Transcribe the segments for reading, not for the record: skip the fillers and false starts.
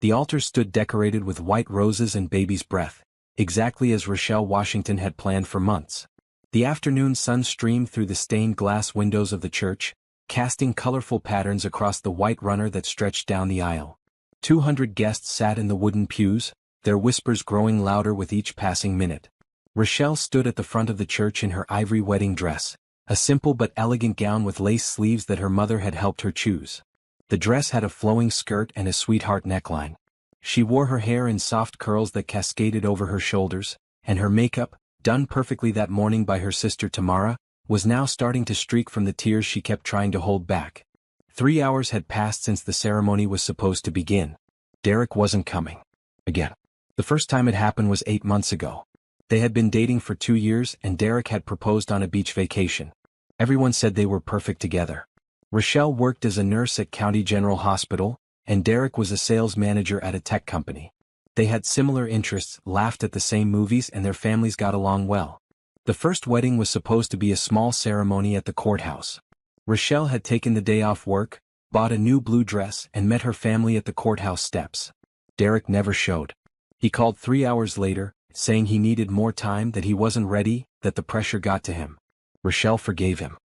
The altar stood decorated with white roses and baby's breath, exactly as Rochelle Washington had planned for months. The afternoon sun streamed through the stained glass windows of the church, casting colorful patterns across the white runner that stretched down the aisle. 200 guests sat in the wooden pews, their whispers growing louder with each passing minute. Rochelle stood at the front of the church in her ivory wedding dress, a simple but elegant gown with lace sleeves that her mother had helped her choose. The dress had a flowing skirt and a sweetheart neckline. She wore her hair in soft curls that cascaded over her shoulders, and her makeup, done perfectly that morning by her sister Tamara, was now starting to streak from the tears she kept trying to hold back. 3 hours had passed since the ceremony was supposed to begin. Derek wasn't coming. Again. The first time it happened was 8 months ago. They had been dating for 2 years and Derek had proposed on a beach vacation. Everyone said they were perfect together. Rochelle worked as a nurse at County General Hospital, and Derek was a sales manager at a tech company. They had similar interests, laughed at the same movies, and their families got along well. The first wedding was supposed to be a small ceremony at the courthouse. Rochelle had taken the day off work, bought a new blue dress, and met her family at the courthouse steps. Derek never showed. He called 3 hours later, saying he needed more time, that he wasn't ready, that the pressure got to him. Rochelle forgave him.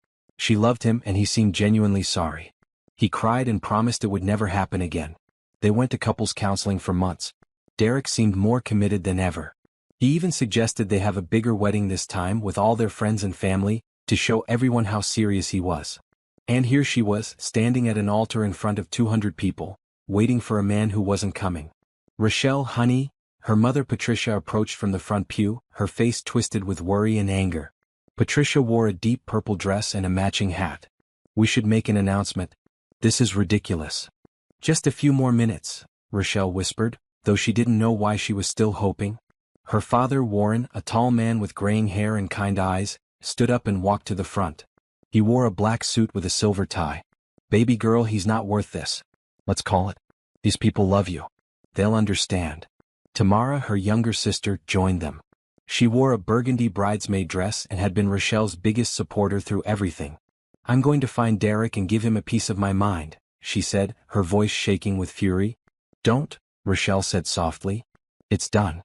She loved him and he seemed genuinely sorry. He cried and promised it would never happen again. They went to couples counseling for months. Derek seemed more committed than ever. He even suggested they have a bigger wedding this time with all their friends and family, to show everyone how serious he was. And here she was, standing at an altar in front of 200 people, waiting for a man who wasn't coming. "Rochelle, honey," her mother Patricia approached from the front pew, her face twisted with worry and anger. Patricia wore a deep purple dress and a matching hat. "We should make an announcement. This is ridiculous." "Just a few more minutes," Rochelle whispered, though she didn't know why she was still hoping. Her father, Warren, a tall man with graying hair and kind eyes, stood up and walked to the front. He wore a black suit with a silver tie. "Baby girl, he's not worth this. Let's call it. These people love you. They'll understand." Tamara, her younger sister, joined them. She wore a burgundy bridesmaid dress and had been Rochelle's biggest supporter through everything. "I'm going to find Derek and give him a piece of my mind," she said, her voice shaking with fury. "Don't," Rochelle said softly. "It's done.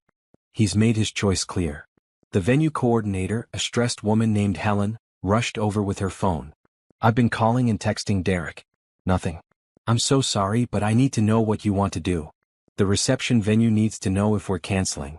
He's made his choice clear." The venue coordinator, a stressed woman named Helen, rushed over with her phone. "I've been calling and texting Derek. Nothing. I'm so sorry, but I need to know what you want to do. The reception venue needs to know if we're canceling."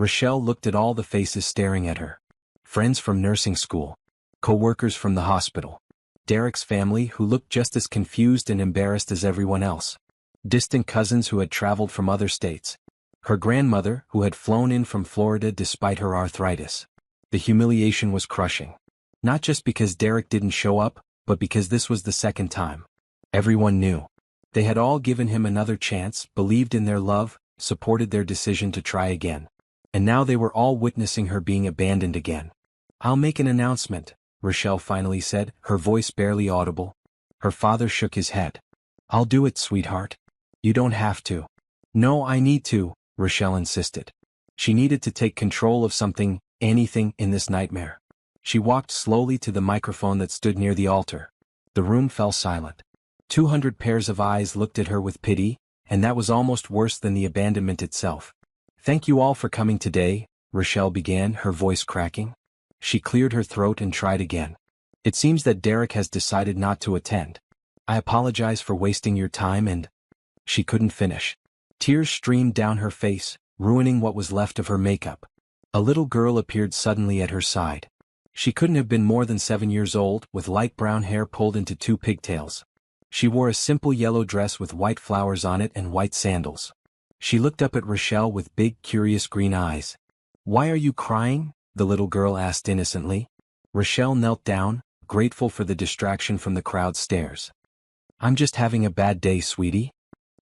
Rochelle looked at all the faces staring at her. Friends from nursing school. Co-workers from the hospital. Derek's family, who looked just as confused and embarrassed as everyone else. Distant cousins who had traveled from other states. Her grandmother, who had flown in from Florida despite her arthritis. The humiliation was crushing. Not just because Derek didn't show up, but because this was the second time. Everyone knew. They had all given him another chance, believed in their love, supported their decision to try again. And now they were all witnessing her being abandoned again. "I'll make an announcement," Rochelle finally said, her voice barely audible. Her father shook his head. "I'll do it, sweetheart. You don't have to." "No, I need to," Rochelle insisted. She needed to take control of something, anything, in this nightmare. She walked slowly to the microphone that stood near the altar. The room fell silent. 200 pairs of eyes looked at her with pity, and that was almost worse than the abandonment itself. "Thank you all for coming today," Rochelle began, her voice cracking. She cleared her throat and tried again. "It seems that Derek has decided not to attend. I apologize for wasting your time and—" She couldn't finish. Tears streamed down her face, ruining what was left of her makeup. A little girl appeared suddenly at her side. She couldn't have been more than 7 years old, with light brown hair pulled into 2 pigtails. She wore a simple yellow dress with white flowers on it and white sandals. She looked up at Rochelle with big, curious green eyes. "Why are you crying?" the little girl asked innocently. Rochelle knelt down, grateful for the distraction from the crowd's stares. "I'm just having a bad day, sweetie."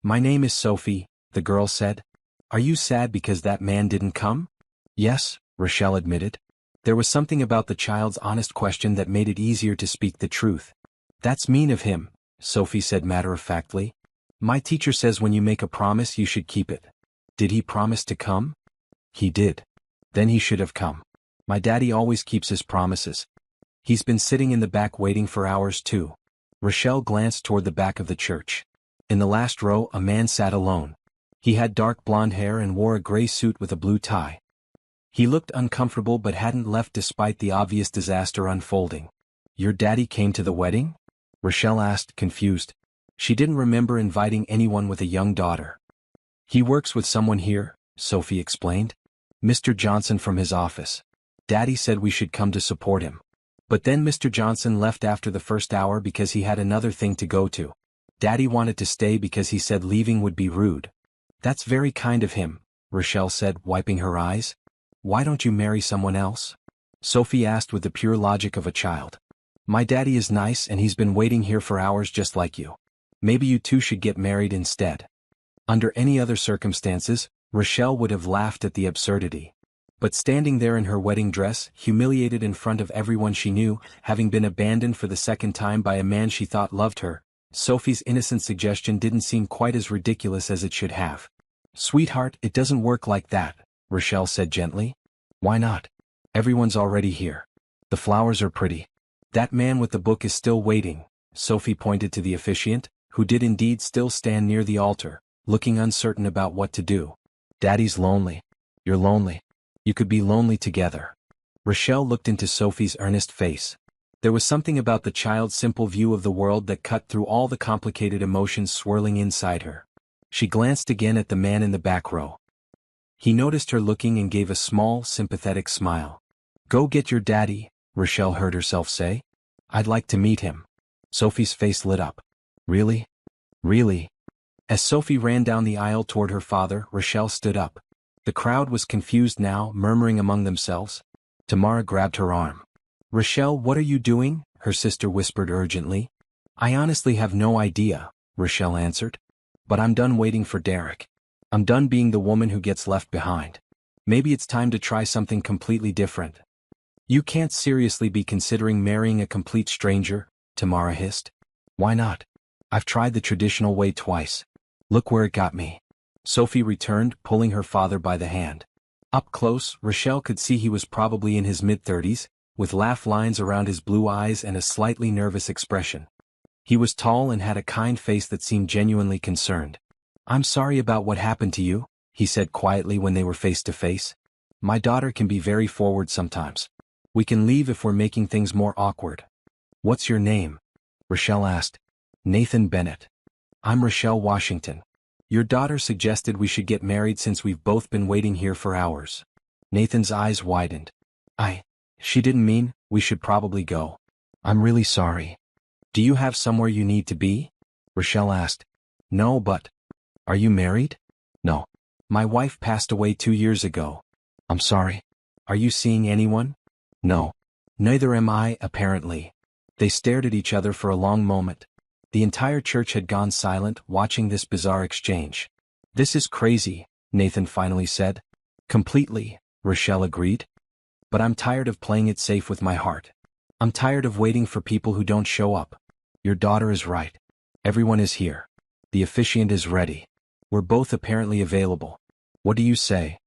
"My name is Sophie," the girl said. "Are you sad because that man didn't come?" "Yes," Rochelle admitted. There was something about the child's honest question that made it easier to speak the truth. "That's mean of him," Sophie said matter-of-factly. "My teacher says when you make a promise you should keep it." "Did he promise to come?" "He did. Then he should have come. My daddy always keeps his promises. He's been sitting in the back waiting for hours too." Rochelle glanced toward the back of the church. In the last row a man sat alone. He had dark blonde hair and wore a gray suit with a blue tie. He looked uncomfortable but hadn't left despite the obvious disaster unfolding. "Your daddy came to the wedding?" Rochelle asked, confused. She didn't remember inviting anyone with a young daughter. "He works with someone here," Sophie explained. "Mr. Johnson from his office. Daddy said we should come to support him. But then Mr. Johnson left after the first hour because he had another thing to go to. Daddy wanted to stay because he said leaving would be rude." "That's very kind of him," Rochelle said, wiping her eyes. "Why don't you marry someone else?" Sophie asked with the pure logic of a child. "My daddy is nice and he's been waiting here for hours just like you. Maybe you two should get married instead." Under any other circumstances, Rochelle would have laughed at the absurdity. But standing there in her wedding dress, humiliated in front of everyone she knew, having been abandoned for the second time by a man she thought loved her, Sophie's innocent suggestion didn't seem quite as ridiculous as it should have. "Sweetheart, it doesn't work like that," Rochelle said gently. "Why not? Everyone's already here. The flowers are pretty. That man with the book is still waiting." Sophie pointed to the officiant, who did indeed still stand near the altar, looking uncertain about what to do. "Daddy's lonely. You're lonely. You could be lonely together." Rochelle looked into Sophie's earnest face. There was something about the child's simple view of the world that cut through all the complicated emotions swirling inside her. She glanced again at the man in the back row. He noticed her looking and gave a small, sympathetic smile. "Go get your daddy," Rochelle heard herself say. "I'd like to meet him." Sophie's face lit up. "Really? Really?" As Sophie ran down the aisle toward her father, Rochelle stood up. The crowd was confused now, murmuring among themselves. Tamara grabbed her arm. "Rochelle, what are you doing?" her sister whispered urgently. "I honestly have no idea," Rochelle answered. "But I'm done waiting for Derek. I'm done being the woman who gets left behind. Maybe it's time to try something completely different." "You can't seriously be considering marrying a complete stranger," Tamara hissed. "Why not? I've tried the traditional way twice. Look where it got me." Sophie returned, pulling her father by the hand. Up close, Rochelle could see he was probably in his mid-30s, with laugh lines around his blue eyes and a slightly nervous expression. He was tall and had a kind face that seemed genuinely concerned. "I'm sorry about what happened to you," he said quietly when they were face to face. "My daughter can be very forward sometimes. We can leave if we're making things more awkward." "What's your name?" Rochelle asked. "Nathan Bennett." "I'm Rochelle Washington. Your daughter suggested we should get married since we've both been waiting here for hours." Nathan's eyes widened. She didn't mean, we should probably go." "I'm really sorry." "Do you have somewhere you need to be?" Rochelle asked. "No, but..." "Are you married?" "No. My wife passed away 2 years ago." "I'm sorry." "Are you seeing anyone?" "No. Neither am I, apparently." They stared at each other for a long moment. The entire church had gone silent, watching this bizarre exchange. "This is crazy," Nathan finally said. "Completely," Rochelle agreed. "But I'm tired of playing it safe with my heart. I'm tired of waiting for people who don't show up. Your daughter is right. Everyone is here. The officiant is ready. We're both apparently available. What do you say?"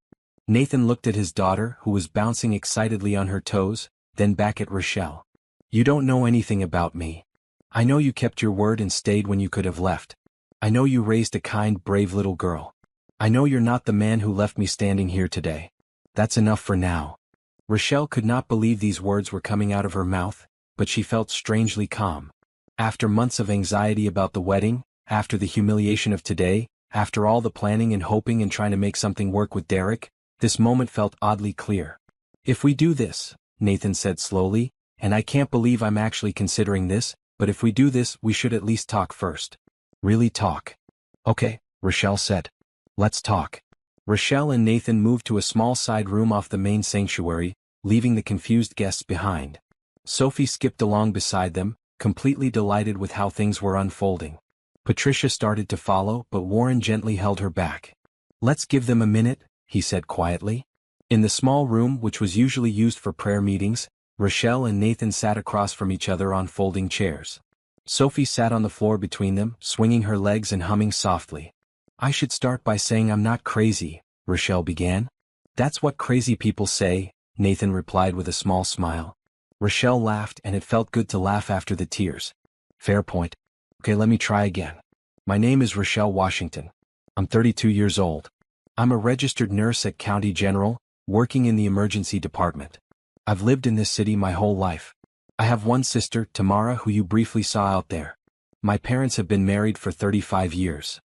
Nathan looked at his daughter, who was bouncing excitedly on her toes, then back at Rochelle. "You don't know anything about me. I know you kept your word and stayed when you could have left. I know you raised a kind, brave little girl. I know you're not the man who left me standing here today. That's enough for now." Rochelle could not believe these words were coming out of her mouth, but she felt strangely calm. After months of anxiety about the wedding, after the humiliation of today, after all the planning and hoping and trying to make something work with Derek, this moment felt oddly clear. "If we do this," Nathan said slowly, "and I can't believe I'm actually considering this, but if we do this, we should at least talk first." "Really talk?" "Okay," Rochelle said. "Let's talk." Rochelle and Nathan moved to a small side room off the main sanctuary, leaving the confused guests behind. Sophie skipped along beside them, completely delighted with how things were unfolding. Patricia started to follow, but Warren gently held her back. "Let's give them a minute," he said quietly. In the small room, which was usually used for prayer meetings, Rochelle and Nathan sat across from each other on folding chairs. Sophie sat on the floor between them, swinging her legs and humming softly. "I should start by saying I'm not crazy," Rochelle began. "That's what crazy people say," Nathan replied with a small smile. Rochelle laughed, and it felt good to laugh after the tears. "Fair point. Okay, let me try again. My name is Rochelle Washington. I'm 32 years old. I'm a registered nurse at County General, working in the emergency department. I've lived in this city my whole life. I have one sister, Tamara, who you briefly saw out there. My parents have been married for 35 years.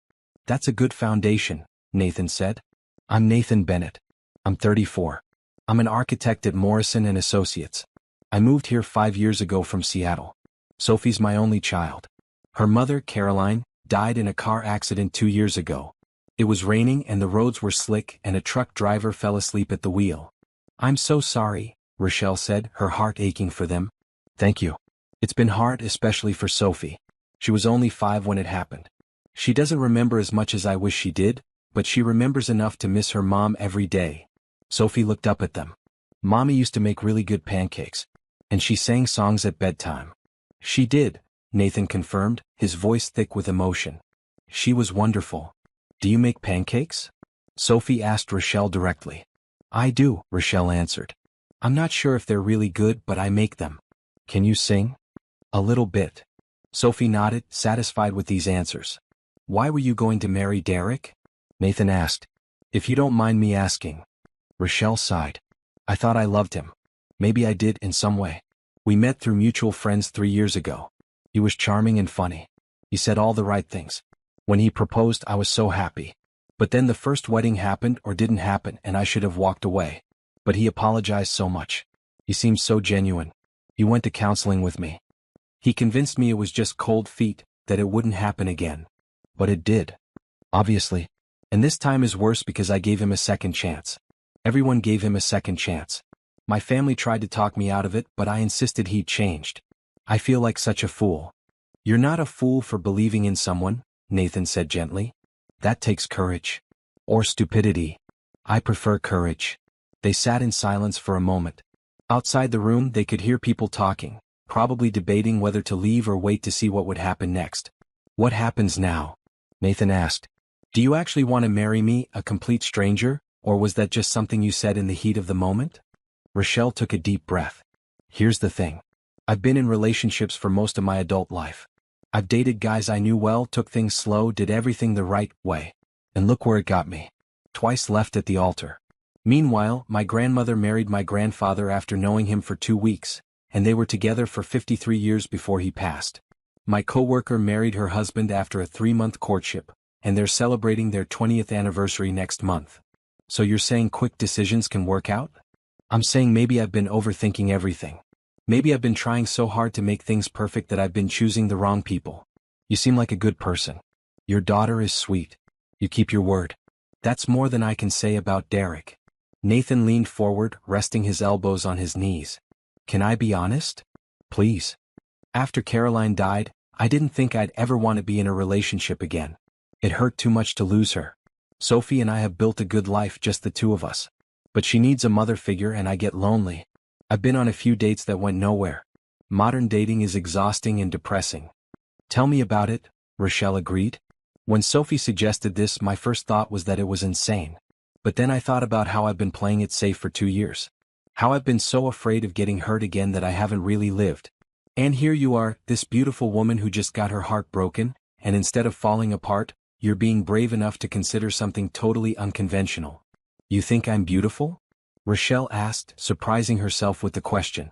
That's a good foundation, Nathan said. I'm Nathan Bennett. I'm 34. I'm an architect at Morrison & Associates. I moved here 5 years ago from Seattle. Sophie's my only child. Her mother, Caroline, died in a car accident 2 years ago. It was raining and the roads were slick and a truck driver fell asleep at the wheel. I'm so sorry, Rochelle said, her heart aching for them. Thank you. It's been hard, especially for Sophie. She was only 5 when it happened. She doesn't remember as much as I wish she did, but she remembers enough to miss her mom every day. Sophie looked up at them. Mommy used to make really good pancakes. And she sang songs at bedtime. She did, Nathan confirmed, his voice thick with emotion. She was wonderful. Do you make pancakes? Sophie asked Rochelle directly. I do, Rochelle answered. I'm not sure if they're really good, but I make them. Can you sing? A little bit. Sophie nodded, satisfied with these answers. Why were you going to marry Derek? Nathan asked. If you don't mind me asking. Rochelle sighed. I thought I loved him. Maybe I did in some way. We met through mutual friends 3 years ago. He was charming and funny. He said all the right things. When he proposed, I was so happy. But then the first wedding happened or didn't happen and I should have walked away. But he apologized so much. He seemed so genuine. He went to counseling with me. He convinced me it was just cold feet, that it wouldn't happen again. But it did. Obviously. And this time is worse because I gave him a second chance. Everyone gave him a second chance. My family tried to talk me out of it, but I insisted he'd changed. I feel like such a fool. You're not a fool for believing in someone, Nathan said gently. That takes courage. Or stupidity. I prefer courage. They sat in silence for a moment. Outside the room they could hear people talking, probably debating whether to leave or wait to see what would happen next. What happens now? Nathan asked. Do you actually want to marry me, a complete stranger, or was that just something you said in the heat of the moment? Rochelle took a deep breath. Here's the thing. I've been in relationships for most of my adult life. I've dated guys I knew well, took things slow, did everything the right way. And look where it got me. Twice left at the altar. Meanwhile, my grandmother married my grandfather after knowing him for 2 weeks, and they were together for 53 years before he passed. My coworker married her husband after a 3-month courtship, and they're celebrating their 20th anniversary next month. So you're saying quick decisions can work out? I'm saying maybe I've been overthinking everything. Maybe I've been trying so hard to make things perfect that I've been choosing the wrong people. You seem like a good person. Your daughter is sweet. You keep your word. That's more than I can say about Derek. Nathan leaned forward, resting his elbows on his knees. Can I be honest? Please. After Caroline died, I didn't think I'd ever want to be in a relationship again. It hurt too much to lose her. Sophie and I have built a good life, just the two of us. But she needs a mother figure and I get lonely. I've been on a few dates that went nowhere. Modern dating is exhausting and depressing. Tell me about it, Rochelle agreed. When Sophie suggested this, my first thought was that it was insane. But then I thought about how I've been playing it safe for 2 years. How I've been so afraid of getting hurt again that I haven't really lived. And here you are, this beautiful woman who just got her heart broken, and instead of falling apart, you're being brave enough to consider something totally unconventional. You think I'm beautiful? Rochelle asked, surprising herself with the question.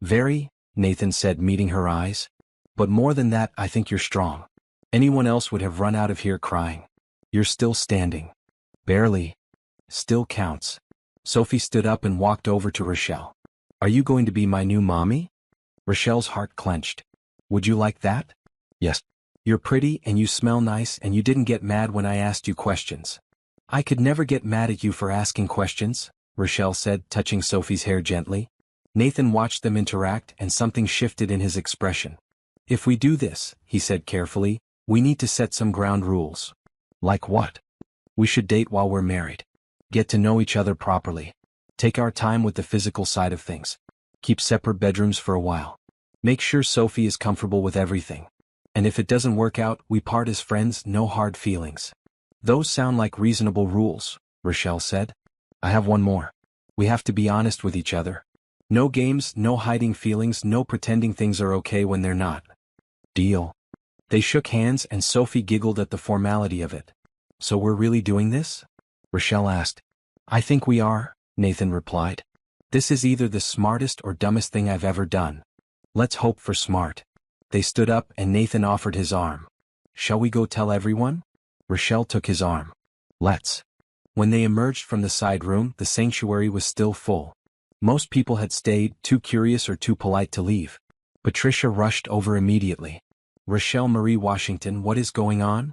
Very, Nathan said, meeting her eyes. But more than that, I think you're strong. Anyone else would have run out of here crying. You're still standing. Barely. Still counts. Sophie stood up and walked over to Rochelle. Are you going to be my new mommy? Rochelle's heart clenched. Would you like that? Yes. You're pretty and you smell nice and you didn't get mad when I asked you questions. I could never get mad at you for asking questions, Rochelle said, touching Sophie's hair gently. Nathan watched them interact and something shifted in his expression. If we do this, he said carefully, we need to set some ground rules. Like what? We should date while we're married. Get to know each other properly. Take our time with the physical side of things. Keep separate bedrooms for a while. Make sure Sophie is comfortable with everything. And if it doesn't work out, we part as friends, no hard feelings. Those sound like reasonable rules, Rochelle said. I have one more. We have to be honest with each other. No games, no hiding feelings, no pretending things are okay when they're not. Deal. They shook hands and Sophie giggled at the formality of it. So we're really doing this? Rochelle asked. I think we are, Nathan replied. This is either the smartest or dumbest thing I've ever done. Let's hope for smart. They stood up and Nathan offered his arm. Shall we go tell everyone? Rochelle took his arm. Let's. When they emerged from the side room, the sanctuary was still full. Most people had stayed, too curious or too polite to leave. Patricia rushed over immediately. Rochelle Marie Washington, what is going on?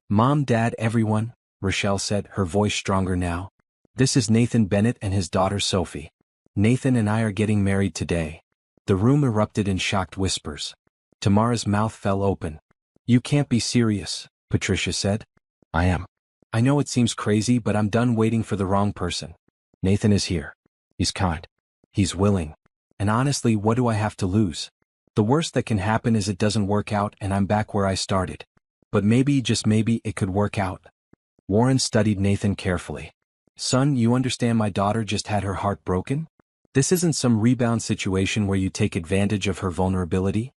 Mom, Dad, everyone, Rochelle said, her voice stronger now. This is Nathan Bennett and his daughter Sophie. Nathan and I are getting married today. The room erupted in shocked whispers. Tamara's mouth fell open. You can't be serious, Patricia said. I am. I know it seems crazy, but I'm done waiting for the wrong person. Nathan is here. He's kind. He's willing. And honestly, what do I have to lose? The worst that can happen is it doesn't work out and I'm back where I started. But maybe, just maybe, it could work out. Warren studied Nathan carefully. Son, you understand my daughter just had her heart broken? This isn't some rebound situation where you take advantage of her vulnerability?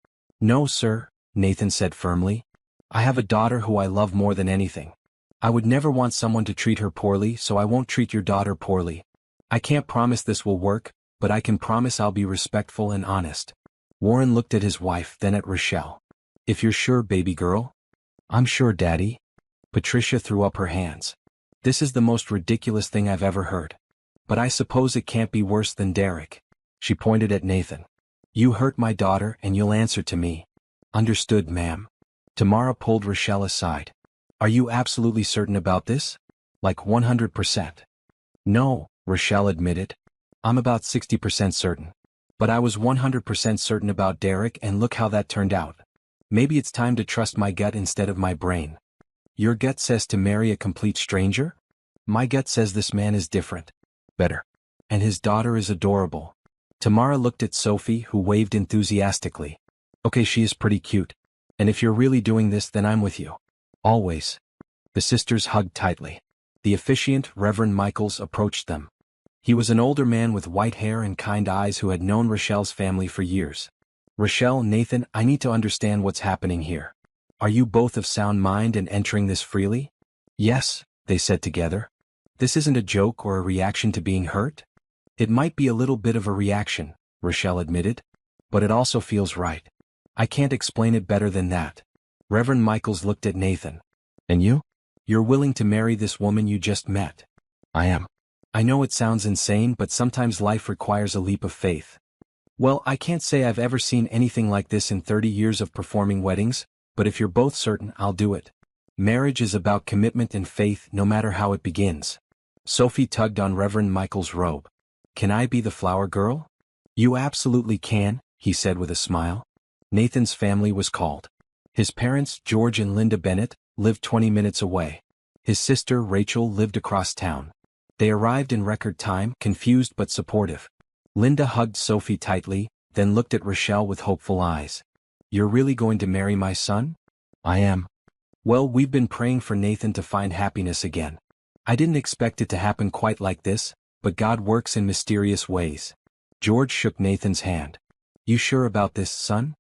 No, sir, Nathan said firmly. I have a daughter who I love more than anything. I would never want someone to treat her poorly, so I won't treat your daughter poorly. I can't promise this will work, but I can promise I'll be respectful and honest. Warren looked at his wife, then at Rochelle. If you're sure, baby girl? I'm sure, Daddy. Patricia threw up her hands. This is the most ridiculous thing I've ever heard. But I suppose it can't be worse than Derek. She pointed at Nathan. You hurt my daughter and you'll answer to me. Understood, ma'am. Tamara pulled Rochelle aside. Are you absolutely certain about this? Like 100%? No, Rochelle admitted. I'm about 60% certain. But I was 100% certain about Derek and look how that turned out. Maybe it's time to trust my gut instead of my brain. Your gut says to marry a complete stranger? My gut says this man is different. Better. And his daughter is adorable. Tamara looked at Sophie, who waved enthusiastically. Okay, she is pretty cute. And if you're really doing this, then I'm with you. Always. The sisters hugged tightly. The officiant, Reverend Michaels, approached them. He was an older man with white hair and kind eyes who had known Rochelle's family for years. Rochelle, Nathan, I need to understand what's happening here. Are you both of sound mind and entering this freely? Yes, they said together. This isn't a joke or a reaction to being hurt? It might be a little bit of a reaction, Rochelle admitted. But it also feels right. I can't explain it better than that. Reverend Michaels looked at Nathan. And you? You're willing to marry this woman you just met? I am. I know it sounds insane, but sometimes life requires a leap of faith. Well, I can't say I've ever seen anything like this in 30 years of performing weddings, but if you're both certain, I'll do it. Marriage is about commitment and faith, no matter how it begins. Sophie tugged on Reverend Michael's robe. Can I be the flower girl? You absolutely can, he said with a smile. Nathan's family was called. His parents, George and Linda Bennett, lived 20 minutes away. His sister, Rachel, lived across town. They arrived in record time, confused but supportive. Linda hugged Sophie tightly, then looked at Rochelle with hopeful eyes. You're really going to marry my son? I am. Well, we've been praying for Nathan to find happiness again. I didn't expect it to happen quite like this, but God works in mysterious ways. George shook Nathan's hand. You sure about this, son?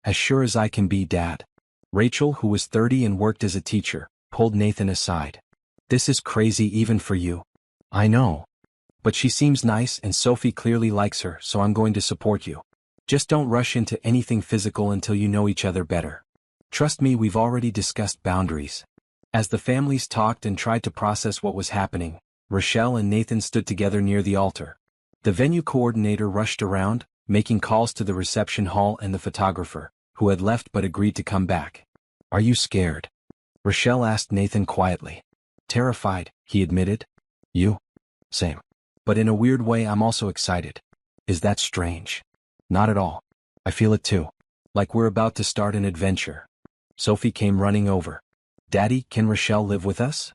As sure as I can be, Dad. Rachel, who was 30 and worked as a teacher, pulled Nathan aside. This is crazy even for you. I know. But she seems nice and Sophie clearly likes her, so I'm going to support you. Just don't rush into anything physical until you know each other better. Trust me, we've already discussed boundaries. As the families talked and tried to process what was happening, Rochelle and Nathan stood together near the altar. The venue coordinator rushed around, making calls to the reception hall and the photographer, who had left but agreed to come back. Are you scared? Rochelle asked Nathan quietly. Terrified, he admitted. You? Same. But in a weird way, I'm also excited. Is that strange? Not at all. I feel it too. Like we're about to start an adventure. Sophie came running over. Daddy, can Rochelle live with us?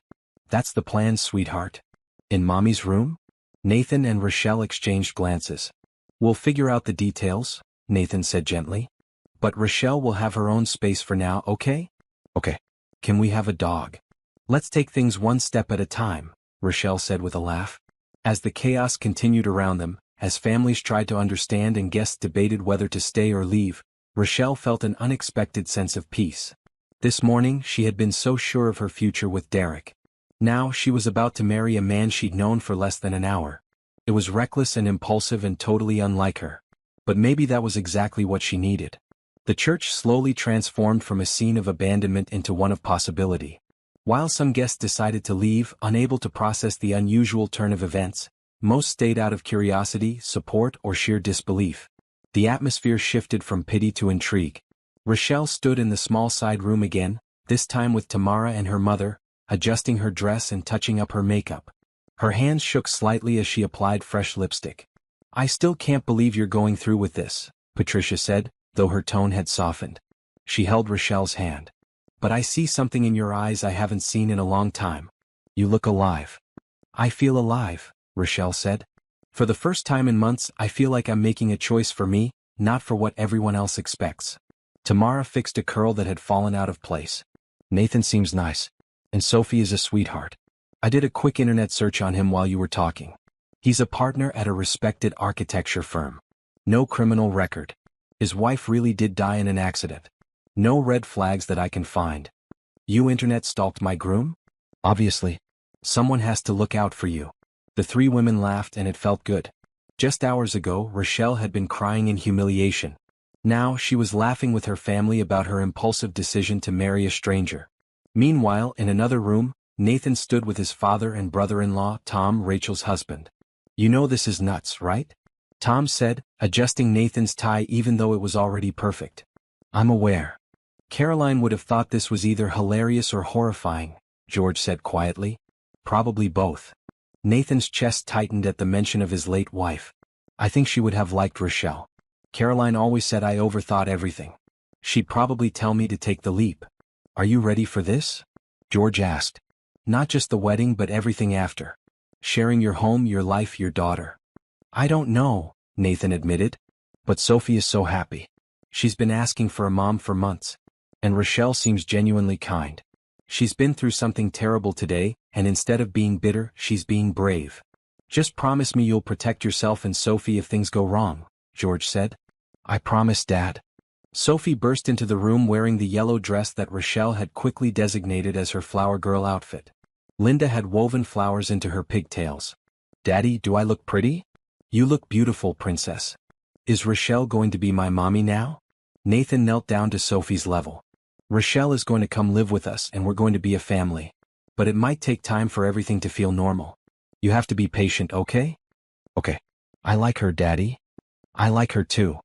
That's the plan, sweetheart. In Mommy's room? Nathan and Rochelle exchanged glances. We'll figure out the details, Nathan said gently. But Rochelle will have her own space for now, okay? Okay. Can we have a dog? Let's take things one step at a time, Rochelle said with a laugh. As the chaos continued around them, as families tried to understand and guests debated whether to stay or leave, Rochelle felt an unexpected sense of peace. This morning she had been so sure of her future with Derek. Now she was about to marry a man she'd known for less than an hour. It was reckless and impulsive and totally unlike her. But maybe that was exactly what she needed. The church slowly transformed from a scene of abandonment into one of possibility. While some guests decided to leave, unable to process the unusual turn of events, most stayed out of curiosity, support, or sheer disbelief. The atmosphere shifted from pity to intrigue. Rochelle stood in the small side room again, this time with Tamara and her mother, adjusting her dress and touching up her makeup. Her hands shook slightly as she applied fresh lipstick. "I still can't believe you're going through with this," Patricia said, though her tone had softened. She held Rochelle's hand. "But I see something in your eyes I haven't seen in a long time. You look alive." "I feel alive," Rochelle said. "For the first time in months I feel like I'm making a choice for me, not for what everyone else expects." Tamara fixed a curl that had fallen out of place. "Nathan seems nice. And Sophie is a sweetheart. I did a quick internet search on him while you were talking. He's a partner at a respected architecture firm. No criminal record. His wife really did die in an accident. No red flags that I can find. You internet stalked my groom? Obviously. Someone has to look out for you." The three women laughed and it felt good. Just hours ago, Rochelle had been crying in humiliation. Now she was laughing with her family about her impulsive decision to marry a stranger. Meanwhile, in another room, Nathan stood with his father and brother-in-law, Tom, Rachel's husband. "You know this is nuts, right?" Tom said, adjusting Nathan's tie even though it was already perfect. "I'm aware." "Caroline would have thought this was either hilarious or horrifying," George said quietly. "Probably both." Nathan's chest tightened at the mention of his late wife. "I think she would have liked Rochelle. Caroline always said I overthought everything. She'd probably tell me to take the leap." "Are you ready for this?" George asked. "Not just the wedding but everything after. Sharing your home, your life, your daughter." "I don't know," Nathan admitted. "But Sophie is so happy. She's been asking for a mom for months. And Rochelle seems genuinely kind. She's been through something terrible today, and instead of being bitter, she's being brave. Just promise me you'll protect yourself and Sophie if things go wrong," George said. "I promise, Dad." Sophie burst into the room wearing the yellow dress that Rochelle had quickly designated as her flower girl outfit. Linda had woven flowers into her pigtails. "Daddy, do I look pretty?" "You look beautiful, princess." "Is Rochelle going to be my mommy now?" Nathan knelt down to Sophie's level. "Rochelle is going to come live with us and we're going to be a family. But it might take time for everything to feel normal. You have to be patient, okay?" "Okay. I like her, Daddy." "I like her too."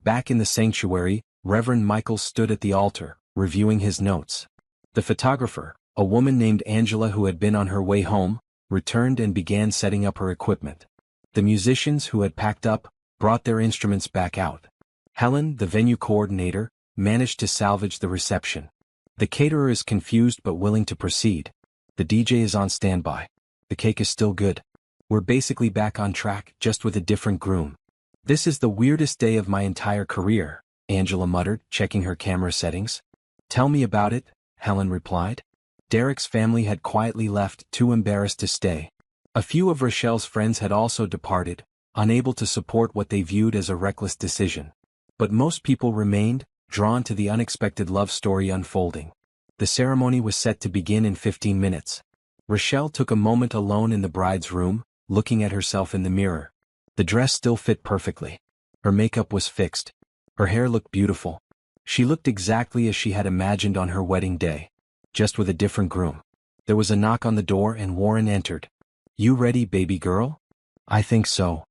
Back in the sanctuary, Reverend Michael stood at the altar, reviewing his notes. The photographer, a woman named Angela who had been on her way home, returned and began setting up her equipment. The musicians who had packed up, brought their instruments back out. Helen, the venue coordinator, managed to salvage the reception. The caterer is confused but willing to proceed. The DJ is on standby. The cake is still good. We're basically back on track, just with a different groom. "This is the weirdest day of my entire career," Angela muttered, checking her camera settings. "Tell me about it," Helen replied. Derek's family had quietly left, too embarrassed to stay. A few of Rochelle's friends had also departed, unable to support what they viewed as a reckless decision. But most people remained, drawn to the unexpected love story unfolding. The ceremony was set to begin in 15 minutes. Rochelle took a moment alone in the bride's room, looking at herself in the mirror. The dress still fit perfectly. Her makeup was fixed. Her hair looked beautiful. She looked exactly as she had imagined on her wedding day, just with a different groom. There was a knock on the door and Warren entered. "You ready, baby girl?" "I think so."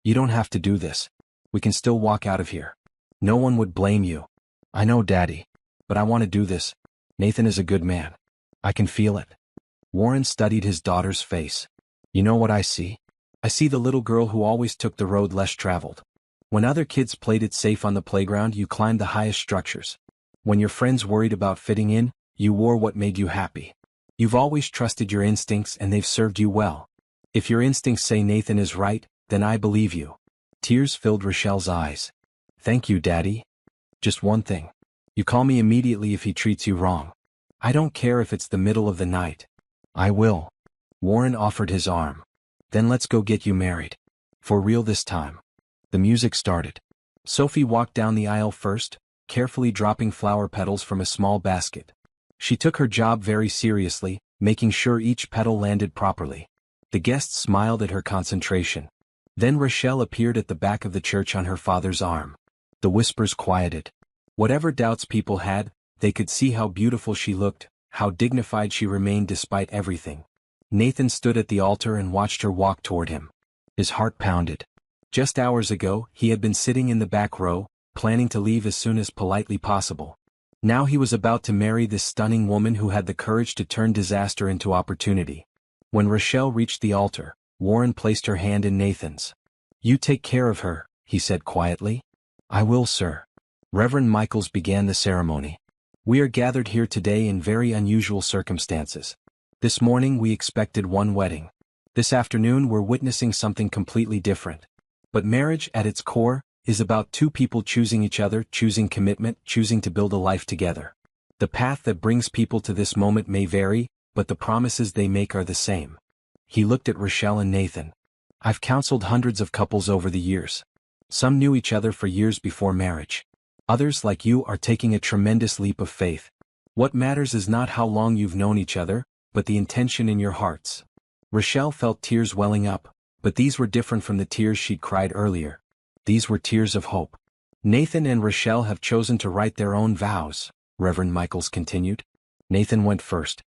"You don't have to do this. We can still walk out of here. No one would blame you." "I know, Daddy. But I want to do this. Nathan is a good man. I can feel it." Warren studied his daughter's face. "You know what I see? I see the little girl who always took the road less traveled. When other kids played it safe on the playground, you climbed the highest structures. When your friends worried about fitting in, you wore what made you happy. You've always trusted your instincts and they've served you well. If your instincts say Nathan is right, then I believe you." Tears filled Rochelle's eyes. "Thank you, Daddy. Just one thing. You call me immediately if he treats you wrong. I don't care if it's the middle of the night." "I will." Warren offered his arm. "Then let's go get you married. For real this time." The music started. Sophie walked down the aisle first, carefully dropping flower petals from a small basket. She took her job very seriously, making sure each petal landed properly. The guests smiled at her concentration. Then Rochelle appeared at the back of the church on her father's arm. The whispers quieted. Whatever doubts people had, they could see how beautiful she looked, how dignified she remained despite everything. Nathan stood at the altar and watched her walk toward him. His heart pounded. Just hours ago, he had been sitting in the back row, planning to leave as soon as politely possible. Now he was about to marry this stunning woman who had the courage to turn disaster into opportunity. When Rochelle reached the altar, Warren placed her hand in Nathan's. "You take care of her," he said quietly. "I will, sir." Reverend Michaels began the ceremony. "We are gathered here today in very unusual circumstances. This morning we expected one wedding. This afternoon we're witnessing something completely different. But marriage, at its core, is about two people choosing each other, choosing commitment, choosing to build a life together. The path that brings people to this moment may vary, but the promises they make are the same." He looked at Rochelle and Nathan. "I've counseled hundreds of couples over the years. Some knew each other for years before marriage. Others, like you, are taking a tremendous leap of faith. What matters is not how long you've known each other, but the intention in your hearts." Rochelle felt tears welling up, but these were different from the tears she'd cried earlier. These were tears of hope. "Nathan and Rochelle have chosen to write their own vows," Reverend Michaels continued. Nathan went first.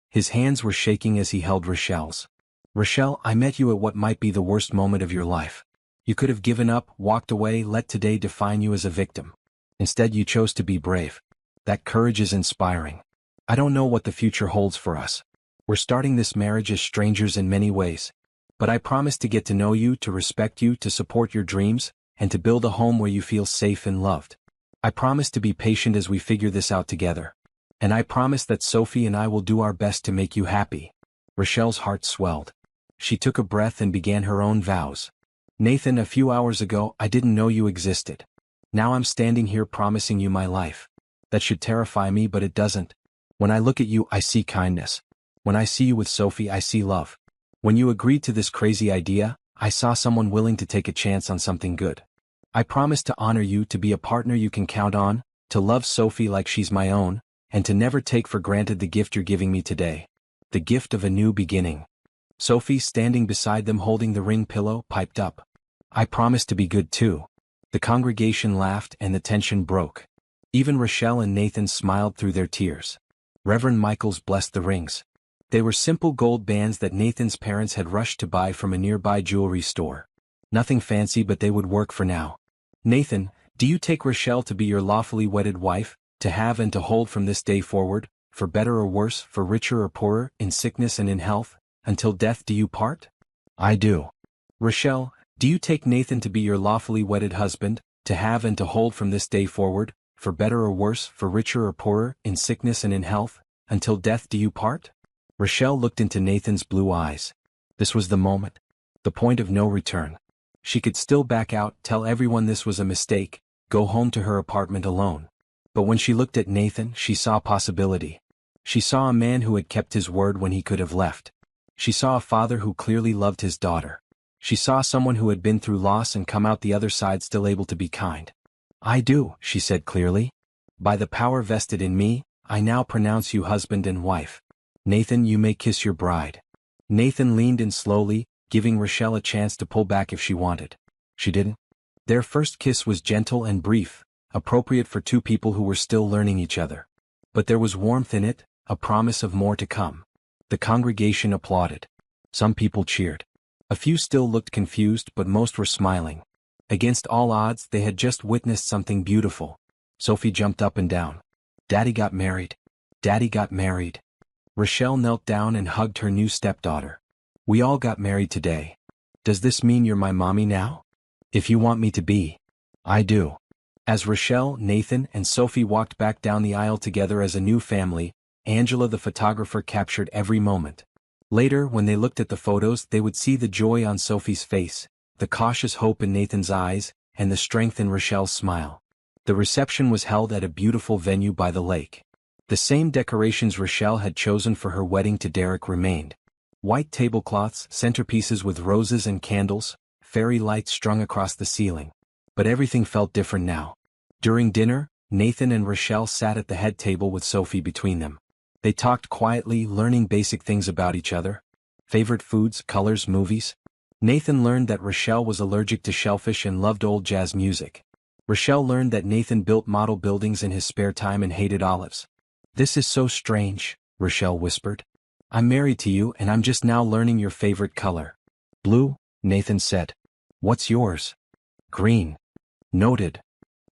His hands were shaking as he held Rochelle's. "Rochelle, I met you at what might be the worst moment of your life. You could have given up, walked away, let today define you as a victim. Instead you chose to be brave. That courage is inspiring. I don't know what the future holds for us. We're starting this marriage as strangers in many ways. But I promise to get to know you, to respect you, to support your dreams, and to build a home where you feel safe and loved. I promise to be patient as we figure this out together. And I promise that Sophie and I will do our best to make you happy." Rochelle's heart swelled. She took a breath and began her own vows. "Nathan, a few hours ago I didn't know you existed. Now I'm standing here promising you my life. That should terrify me, but it doesn't. When I look at you, I see kindness. When I see you with Sophie, I see love. When you agreed to this crazy idea, I saw someone willing to take a chance on something good. I promise to honor you, to be a partner you can count on, to love Sophie like she's my own, and to never take for granted the gift you're giving me today. The gift of a new beginning." Sophie, standing beside them holding the ring pillow, piped up. "I promise to be good too." The congregation laughed and the tension broke. Even Rochelle and Nathan smiled through their tears. Reverend Michaels blessed the rings. They were simple gold bands that Nathan's parents had rushed to buy from a nearby jewelry store. Nothing fancy, but they would work for now. "Nathan, do you take Rochelle to be your lawfully wedded wife, to have and to hold from this day forward, for better or worse, for richer or poorer, in sickness and in health, until death do you part?" "I do." "Rochelle, do you take Nathan to be your lawfully wedded husband, to have and to hold from this day forward, for better or worse, for richer or poorer, in sickness and in health, until death do you part?" Rochelle looked into Nathan's blue eyes. This was the moment. The point of no return. She could still back out, tell everyone this was a mistake, go home to her apartment alone. But when she looked at Nathan, she saw possibility. She saw a man who had kept his word when he could have left. She saw a father who clearly loved his daughter. She saw someone who had been through loss and come out the other side still able to be kind. "I do," she said clearly. "By the power vested in me, I now pronounce you husband and wife. Nathan, you may kiss your bride." Nathan leaned in slowly, giving Rochelle a chance to pull back if she wanted. She didn't. Their first kiss was gentle and brief, appropriate for two people who were still learning each other. But there was warmth in it, a promise of more to come. The congregation applauded. Some people cheered. A few still looked confused, but most were smiling. Against all odds, they had just witnessed something beautiful. Sophie jumped up and down. "Daddy got married. Daddy got married." Rochelle knelt down and hugged her new stepdaughter. "We all got married today. Does this mean you're my mommy now?" "If you want me to be." "I do." As Rochelle, Nathan, and Sophie walked back down the aisle together as a new family, Angela the photographer captured every moment. Later, when they looked at the photos, they would see the joy on Sophie's face, the cautious hope in Nathan's eyes, and the strength in Rochelle's smile. The reception was held at a beautiful venue by the lake. The same decorations Rochelle had chosen for her wedding to Derek remained. White tablecloths, centerpieces with roses and candles, fairy lights strung across the ceiling. But everything felt different now. During dinner, Nathan and Rochelle sat at the head table with Sophie between them. They talked quietly, learning basic things about each other. Favorite foods, colors, movies. Nathan learned that Rochelle was allergic to shellfish and loved old jazz music. Rochelle learned that Nathan built model buildings in his spare time and hated olives. "This is so strange," Rochelle whispered. "I'm married to you and I'm just now learning your favorite color." "Blue," Nathan said. "What's yours?" "Green." "Noted."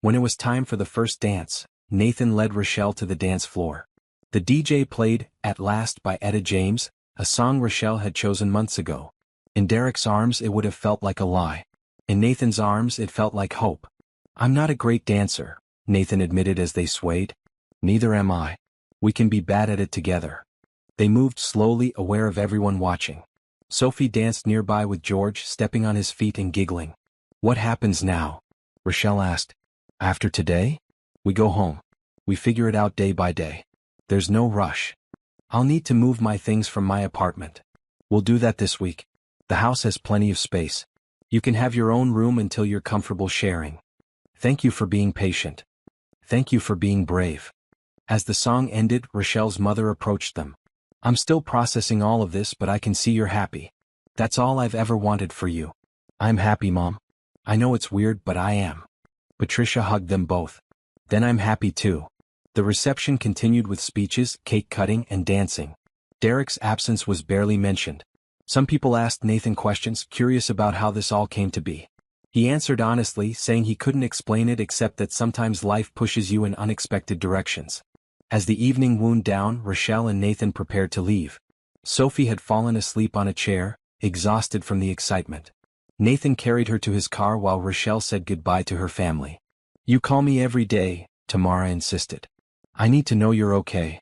When it was time for the first dance, Nathan led Rochelle to the dance floor. The DJ played "At Last" by Etta James, a song Rochelle had chosen months ago. In Derek's arms it would have felt like a lie. In Nathan's arms it felt like hope. "I'm not a great dancer," Nathan admitted as they swayed. "Neither am I. We can be bad at it together." They moved slowly, aware of everyone watching. Sophie danced nearby with George, stepping on his feet and giggling. "What happens now?" Rochelle asked. "After today? We go home. We figure it out day by day. There's no rush. I'll need to move my things from my apartment. We'll do that this week. The house has plenty of space. You can have your own room until you're comfortable sharing. Thank you for being patient. Thank you for being brave." As the song ended, Rochelle's mother approached them. "I'm still processing all of this, but I can see you're happy. That's all I've ever wanted for you." "I'm happy, Mom. I know it's weird, but I am." Patricia hugged them both. "Then I'm happy too." The reception continued with speeches, cake cutting, and dancing. Derek's absence was barely mentioned. Some people asked Nathan questions, curious about how this all came to be. He answered honestly, saying he couldn't explain it except that sometimes life pushes you in unexpected directions. As the evening wound down, Rochelle and Nathan prepared to leave. Sophie had fallen asleep on a chair, exhausted from the excitement. Nathan carried her to his car while Rochelle said goodbye to her family. "You call me every day," Tamara insisted. "I need to know you're okay."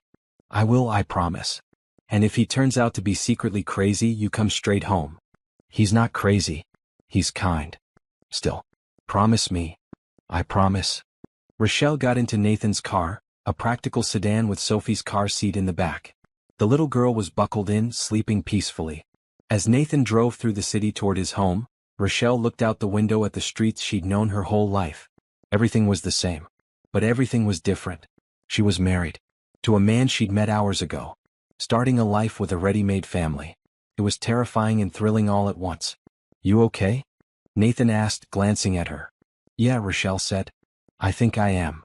"I will, I promise. And if he turns out to be secretly crazy, you come straight home." "He's not crazy. He's kind. Still. Promise me." "I promise." Rochelle got into Nathan's car, a practical sedan with Sophie's car seat in the back. The little girl was buckled in, sleeping peacefully. As Nathan drove through the city toward his home, Rochelle looked out the window at the streets she'd known her whole life. Everything was the same. But everything was different. She was married. To a man she'd met hours ago. Starting a life with a ready-made family. It was terrifying and thrilling all at once. "You okay?" Nathan asked, glancing at her. "Yeah," Rochelle said. "I think I am."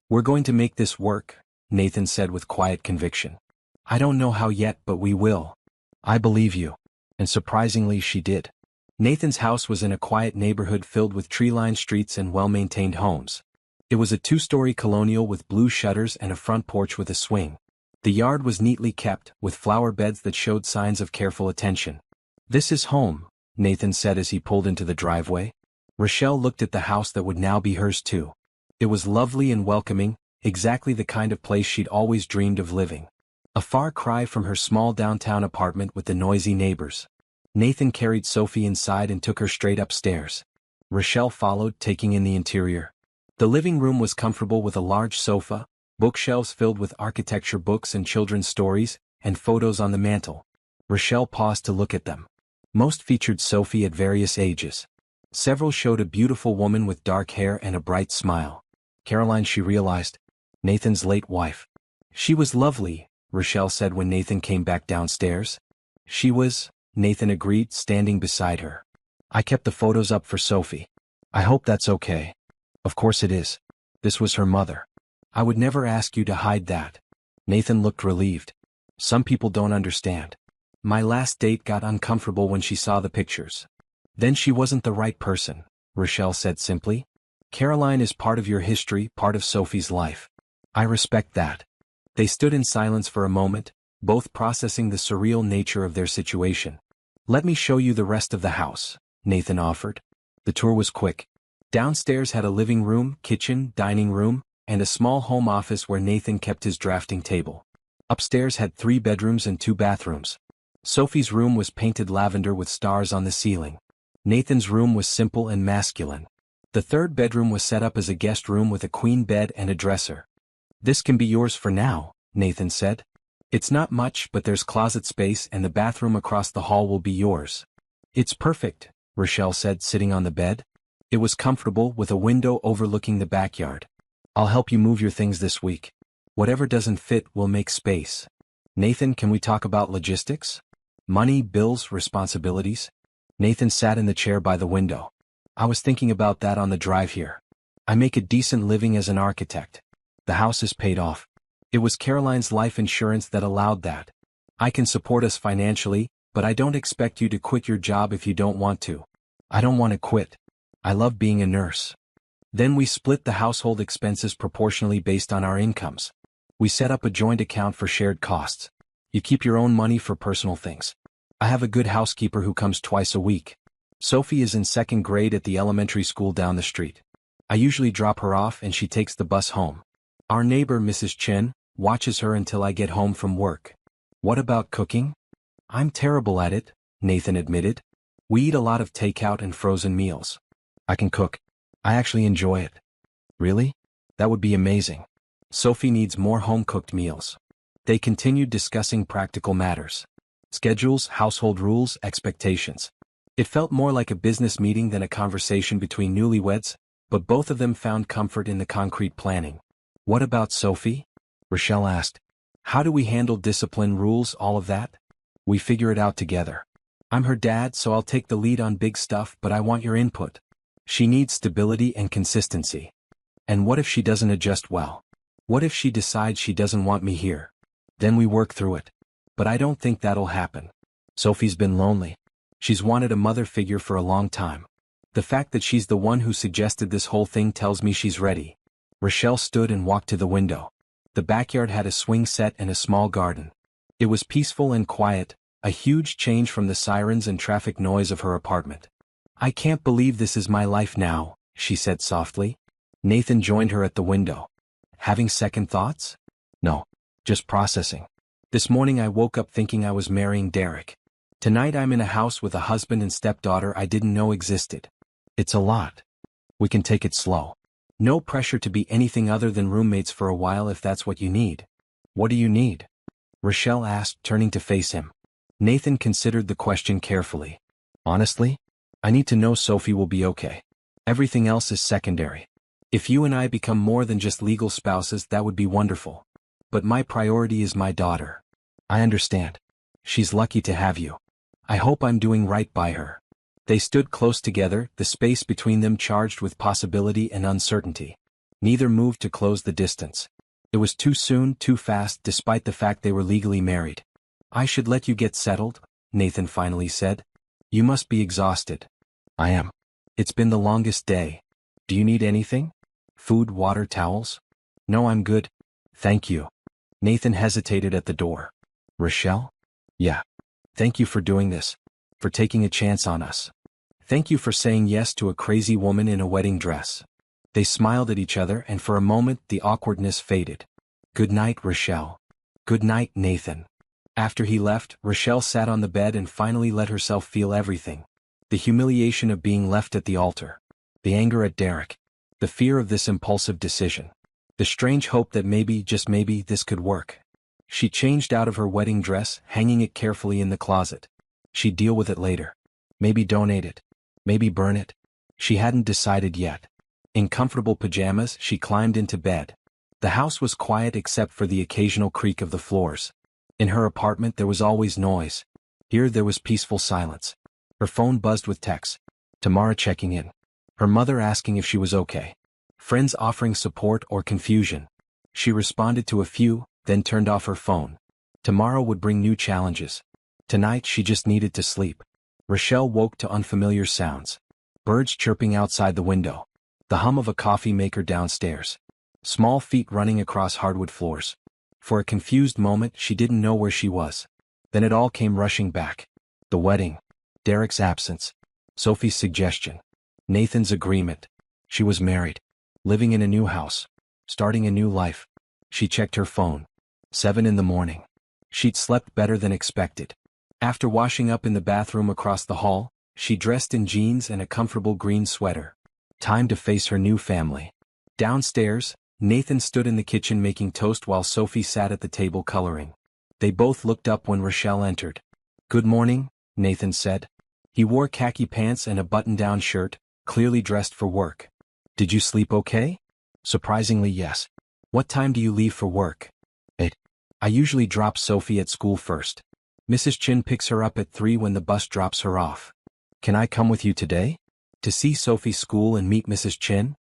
"We're going to make this work," Nathan said with quiet conviction. "I don't know how yet, but we will." "I believe you." And surprisingly, she did. Nathan's house was in a quiet neighborhood filled with tree-lined streets and well-maintained homes. It was a two-story colonial with blue shutters and a front porch with a swing. The yard was neatly kept, with flower beds that showed signs of careful attention. "This is home," Nathan said as he pulled into the driveway. Rochelle looked at the house that would now be hers too. It was lovely and welcoming, exactly the kind of place she'd always dreamed of living. A far cry from her small downtown apartment with the noisy neighbors. Nathan carried Sophie inside and took her straight upstairs. Rochelle followed, taking in the interior. The living room was comfortable with a large sofa, bookshelves filled with architecture books and children's stories, and photos on the mantel. Rochelle paused to look at them. Most featured Sophie at various ages. Several showed a beautiful woman with dark hair and a bright smile. Caroline, she realized. Nathan's late wife. She was lovely, Rochelle said when Nathan came back downstairs. She was, Nathan agreed, standing beside her. I kept the photos up for Sophie. I hope that's okay. Of course it is. This was her mother. I would never ask you to hide that. Nathan looked relieved. Some people don't understand. My last date got uncomfortable when she saw the pictures. Then she wasn't the right person, Rochelle said simply. Caroline is part of your history, part of Sophie's life. I respect that. They stood in silence for a moment, both processing the surreal nature of their situation. Let me show you the rest of the house, Nathan offered. The tour was quick. Downstairs had a living room, kitchen, dining room, and a small home office where Nathan kept his drafting table. Upstairs had 3 bedrooms and 2 bathrooms. Sophie's room was painted lavender with stars on the ceiling. Nathan's room was simple and masculine. The 3rd bedroom was set up as a guest room with a queen bed and a dresser. This can be yours for now, Nathan said. It's not much, but there's closet space and the bathroom across the hall will be yours. It's perfect, Rochelle said, sitting on the bed. It was comfortable, with a window overlooking the backyard. I'll help you move your things this week. Whatever doesn't fit, we'll make space. Nathan, can we talk about logistics? Money, bills, responsibilities? Nathan sat in the chair by the window. I was thinking about that on the drive here. I make a decent living as an architect. The house is paid off. It was Caroline's life insurance that allowed that. I can support us financially, but I don't expect you to quit your job if you don't want to. I don't want to quit. I love being a nurse. Then we split the household expenses proportionally based on our incomes. We set up a joint account for shared costs. You keep your own money for personal things. I have a good housekeeper who comes twice a week. Sophie is in second grade at the elementary school down the street. I usually drop her off and she takes the bus home. Our neighbor, Mrs. Chen, watches her until I get home from work. What about cooking? I'm terrible at it, Nathan admitted. We eat a lot of takeout and frozen meals. I can cook. I actually enjoy it. Really? That would be amazing. Sophie needs more home-cooked meals. They continued discussing practical matters. Schedules, household rules, expectations. It felt more like a business meeting than a conversation between newlyweds, but both of them found comfort in the concrete planning. What about Sophie? Rochelle asked. How do we handle discipline, rules, all of that? We figure it out together. I'm her dad, so I'll take the lead on big stuff, but I want your input. She needs stability and consistency. And what if she doesn't adjust well? What if she decides she doesn't want me here? Then we work through it. But I don't think that'll happen. Sophie's been lonely. She's wanted a mother figure for a long time. The fact that she's the one who suggested this whole thing tells me she's ready. Rochelle stood and walked to the window. The backyard had a swing set and a small garden. It was peaceful and quiet, a huge change from the sirens and traffic noise of her apartment. I can't believe this is my life now, she said softly. Nathan joined her at the window. Having second thoughts? No. Just processing. This morning I woke up thinking I was marrying Derek. Tonight I'm in a house with a husband and stepdaughter I didn't know existed. It's a lot. We can take it slow. No pressure to be anything other than roommates for a while if that's what you need. What do you need? Rochelle asked, turning to face him. Nathan considered the question carefully. Honestly? I need to know Sophie will be okay. Everything else is secondary. If you and I become more than just legal spouses, that would be wonderful. But my priority is my daughter. I understand. She's lucky to have you. I hope I'm doing right by her. They stood close together, the space between them charged with possibility and uncertainty. Neither moved to close the distance. It was too soon, too fast, despite the fact they were legally married. I should let you get settled, Nathan finally said. You must be exhausted. I am. It's been the longest day. Do you need anything? Food, water, towels? No, I'm good. Thank you. Nathan hesitated at the door. Rochelle? Yeah. Thank you for doing this. For taking a chance on us. Thank you for saying yes to a crazy woman in a wedding dress. They smiled at each other and for a moment the awkwardness faded. Good night, Rochelle. Good night, Nathan. After he left, Rochelle sat on the bed and finally let herself feel everything. The humiliation of being left at the altar. The anger at Derek. The fear of this impulsive decision. The strange hope that maybe, just maybe, this could work. She changed out of her wedding dress, hanging it carefully in the closet. She'd deal with it later. Maybe donate it. Maybe burn it. She hadn't decided yet. In comfortable pajamas, she climbed into bed. The house was quiet except for the occasional creak of the floors. In her apartment there was always noise. Here there was peaceful silence. Her phone buzzed with texts. Tamara checking in. Her mother asking if she was okay. Friends offering support or confusion. She responded to a few, then turned off her phone. Tomorrow would bring new challenges. Tonight she just needed to sleep. Rochelle woke to unfamiliar sounds. Birds chirping outside the window. The hum of a coffee maker downstairs. Small feet running across hardwood floors. For a confused moment she didn't know where she was. Then it all came rushing back. The wedding. Derek's absence. Sophie's suggestion. Nathan's agreement. She was married. Living in a new house. Starting a new life. She checked her phone. 7 in the morning. She'd slept better than expected. After washing up in the bathroom across the hall, she dressed in jeans and a comfortable green sweater. Time to face her new family. Downstairs, Nathan stood in the kitchen making toast while Sophie sat at the table coloring. They both looked up when Rochelle entered. Good morning, Nathan said. He wore khaki pants and a button-down shirt, clearly dressed for work. Did you sleep okay? Surprisingly, yes. What time do you leave for work? 8. I usually drop Sophie at school first. Mrs. Chin picks her up at 3 when the bus drops her off. Can I come with you today? To see Sophie's school and meet Mrs. Chin?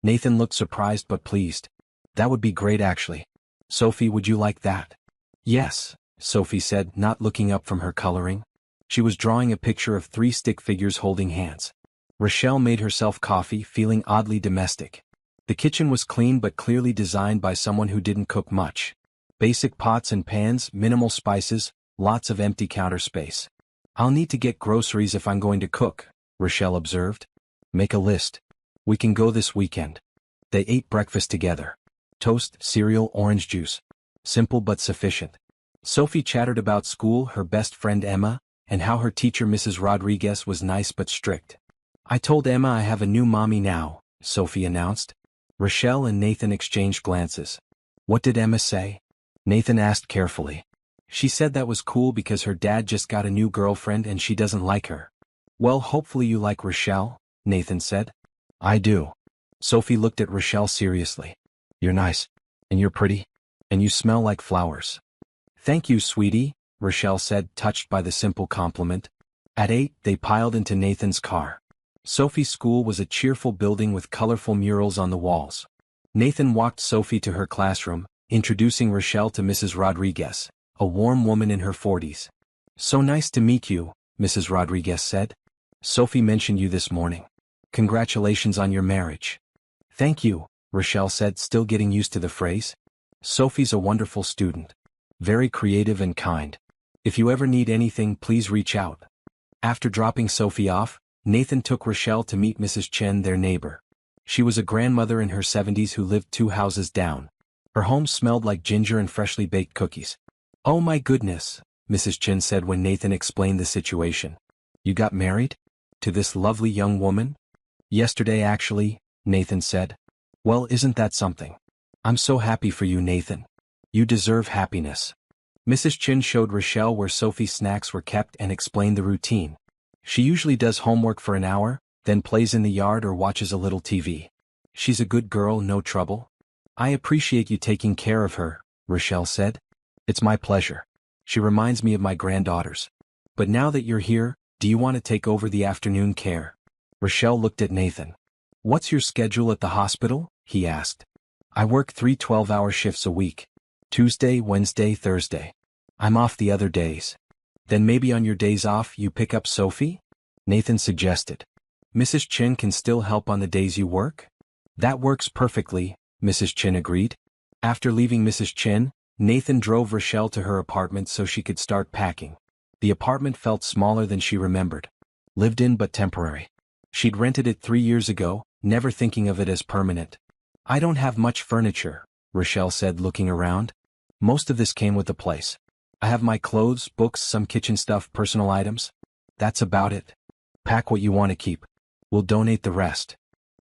Nathan looked surprised but pleased. That would be great actually. Sophie, would you like that? Yes, Sophie said, not looking up from her coloring. She was drawing a picture of 3 stick figures holding hands. Rochelle made herself coffee, feeling oddly domestic. The kitchen was clean but clearly designed by someone who didn't cook much. Basic pots and pans, minimal spices, lots of empty counter space. I'll need to get groceries if I'm going to cook, Rochelle observed. Make a list. We can go this weekend. They ate breakfast together. Toast, cereal, orange juice. Simple but sufficient. Sophie chattered about school, her best friend Emma, and how her teacher Mrs. Rodriguez was nice but strict. I told Emma I have a new mommy now, Sophie announced. Rochelle and Nathan exchanged glances. What did Emma say? Nathan asked carefully. She said that was cool because her dad just got a new girlfriend and she doesn't like her. Well, hopefully you like Rochelle, Nathan said. I do. Sophie looked at Rochelle seriously. You're nice. And you're pretty. And you smell like flowers. Thank you, sweetie, Rochelle said, touched by the simple compliment. At 8, they piled into Nathan's car. Sophie's school was a cheerful building with colorful murals on the walls. Nathan walked Sophie to her classroom, introducing Rochelle to Mrs. Rodriguez, a warm woman in her 40s. So nice to meet you, Mrs. Rodriguez said. Sophie mentioned you this morning. Congratulations on your marriage. Thank you, Rochelle said, still getting used to the phrase. Sophie's a wonderful student. Very creative and kind. If you ever need anything, please reach out. After dropping Sophie off, Nathan took Rochelle to meet Mrs. Chen, their neighbor. She was a grandmother in her 70s who lived 2 houses down. Her home smelled like ginger and freshly baked cookies. Oh my goodness, Mrs. Chen said when Nathan explained the situation. You got married? To this lovely young woman? Yesterday actually, Nathan said. Well, isn't that something? I'm so happy for you, Nathan. You deserve happiness. Mrs. Chen showed Rochelle where Sophie's snacks were kept and explained the routine. She usually does homework for an hour, then plays in the yard or watches a little TV. She's a good girl, no trouble. I appreciate you taking care of her, Rochelle said. It's my pleasure. She reminds me of my granddaughters. But now that you're here, do you want to take over the afternoon care? Rochelle looked at Nathan. What's your schedule at the hospital? He asked. I work 3 12-hour shifts a week. Tuesday, Wednesday, Thursday. I'm off the other days. Then maybe on your days off you pick up Sophie? Nathan suggested. Mrs. Chin can still help on the days you work? That works perfectly, Mrs. Chin agreed. After leaving Mrs. Chin, Nathan drove Rochelle to her apartment so she could start packing. The apartment felt smaller than she remembered. Lived in but temporary. She'd rented it 3 years ago, never thinking of it as permanent. I don't have much furniture, Rochelle said, looking around. Most of this came with the place. I have my clothes, books, some kitchen stuff, personal items. That's about it. Pack what you want to keep. We'll donate the rest.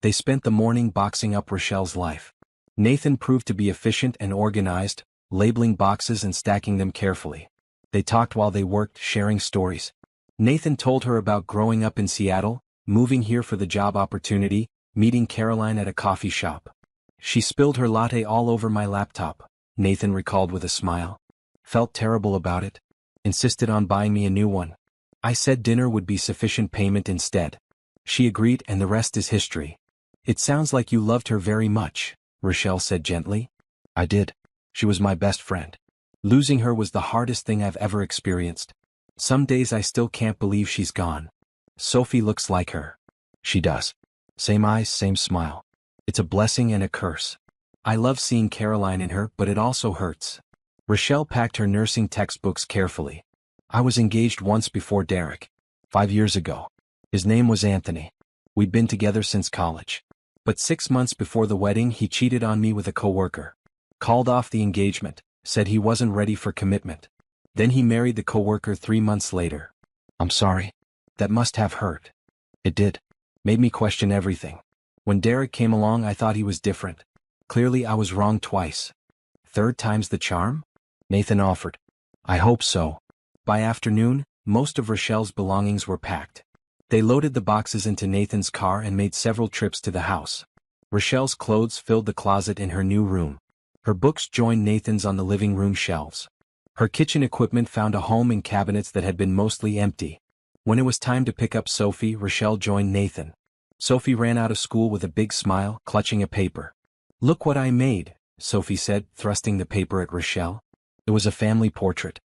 They spent the morning boxing up Rochelle's life. Nathan proved to be efficient and organized, labeling boxes and stacking them carefully. They talked while they worked, sharing stories. Nathan told her about growing up in Seattle, moving here for the job opportunity, meeting Caroline at a coffee shop. She spilled her latte all over my laptop, Nathan recalled with a smile. Felt terrible about it. Insisted on buying me a new one. I said dinner would be sufficient payment instead. She agreed and the rest is history. It sounds like you loved her very much, Rochelle said gently. I did. She was my best friend. Losing her was the hardest thing I've ever experienced. Some days I still can't believe she's gone. Sophie looks like her. She does. Same eyes, same smile. It's a blessing and a curse. I love seeing Caroline in her, but it also hurts. Rochelle packed her nursing textbooks carefully. I was engaged once before Derek. 5 years ago. His name was Anthony. We'd been together since college. But 6 months before the wedding he cheated on me with a coworker. Called off the engagement, said he wasn't ready for commitment. Then he married the coworker 3 months later. I'm sorry. That must have hurt. It did. Made me question everything. When Derek came along I thought he was different. Clearly I was wrong twice. 3rd time's the charm? Nathan offered. I hope so. By afternoon, most of Rochelle's belongings were packed. They loaded the boxes into Nathan's car and made several trips to the house. Rochelle's clothes filled the closet in her new room. Her books joined Nathan's on the living room shelves. Her kitchen equipment found a home in cabinets that had been mostly empty. When it was time to pick up Sophie, Rochelle joined Nathan. Sophie ran out of school with a big smile, clutching a paper. "Look what I made," Sophie said, thrusting the paper at Rochelle. It was a family portrait.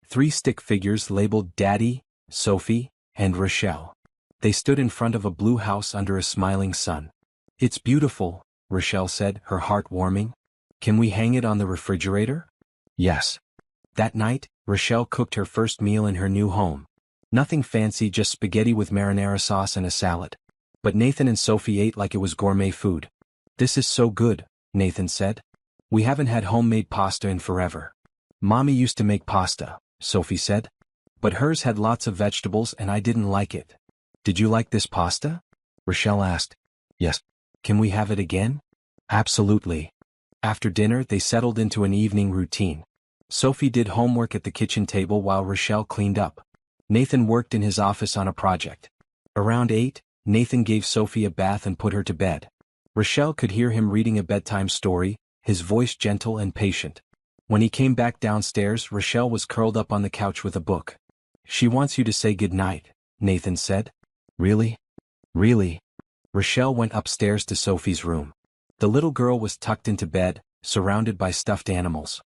3 stick figures labeled Daddy, Sophie, and Rochelle. They stood in front of a blue house under a smiling sun. "It's beautiful," Rochelle said, her heart warming. "Can we hang it on the refrigerator?" "Yes." That night, Rochelle cooked her first meal in her new home. Nothing fancy, just spaghetti with marinara sauce and a salad. But Nathan and Sophie ate like it was gourmet food. "This is so good," Nathan said. "We haven't had homemade pasta in forever." "Mommy used to make pasta," Sophie said. "But hers had lots of vegetables and I didn't like it." "Did you like this pasta?" Rochelle asked. "Yes." "Can we have it again?" "Absolutely." After dinner, they settled into an evening routine. Sophie did homework at the kitchen table while Rochelle cleaned up. Nathan worked in his office on a project. Around 8, Nathan gave Sophie a bath and put her to bed. Rochelle could hear him reading a bedtime story, his voice gentle and patient. When he came back downstairs, Rochelle was curled up on the couch with a book. "She wants you to say goodnight," Nathan said. "Really? Really?" Rochelle went upstairs to Sophie's room. The little girl was tucked into bed, surrounded by stuffed animals.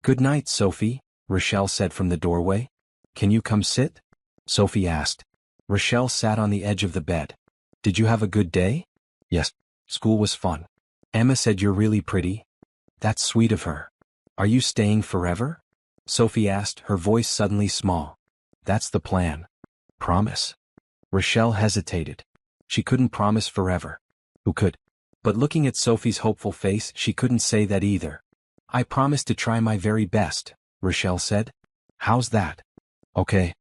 "Good night, Sophie," Rochelle said from the doorway. "Can you come sit?" Sophie asked. Rochelle sat on the edge of the bed. "Did you have a good day?" "Yes. School was fun. Emma said you're really pretty." "That's sweet of her." "Are you staying forever?" Sophie asked, her voice suddenly small. "That's the plan." "Promise?" Rochelle hesitated. She couldn't promise forever. Who could? But looking at Sophie's hopeful face, she couldn't say that either. "I promise to try my very best," Rochelle said. "How's that?" "Okay."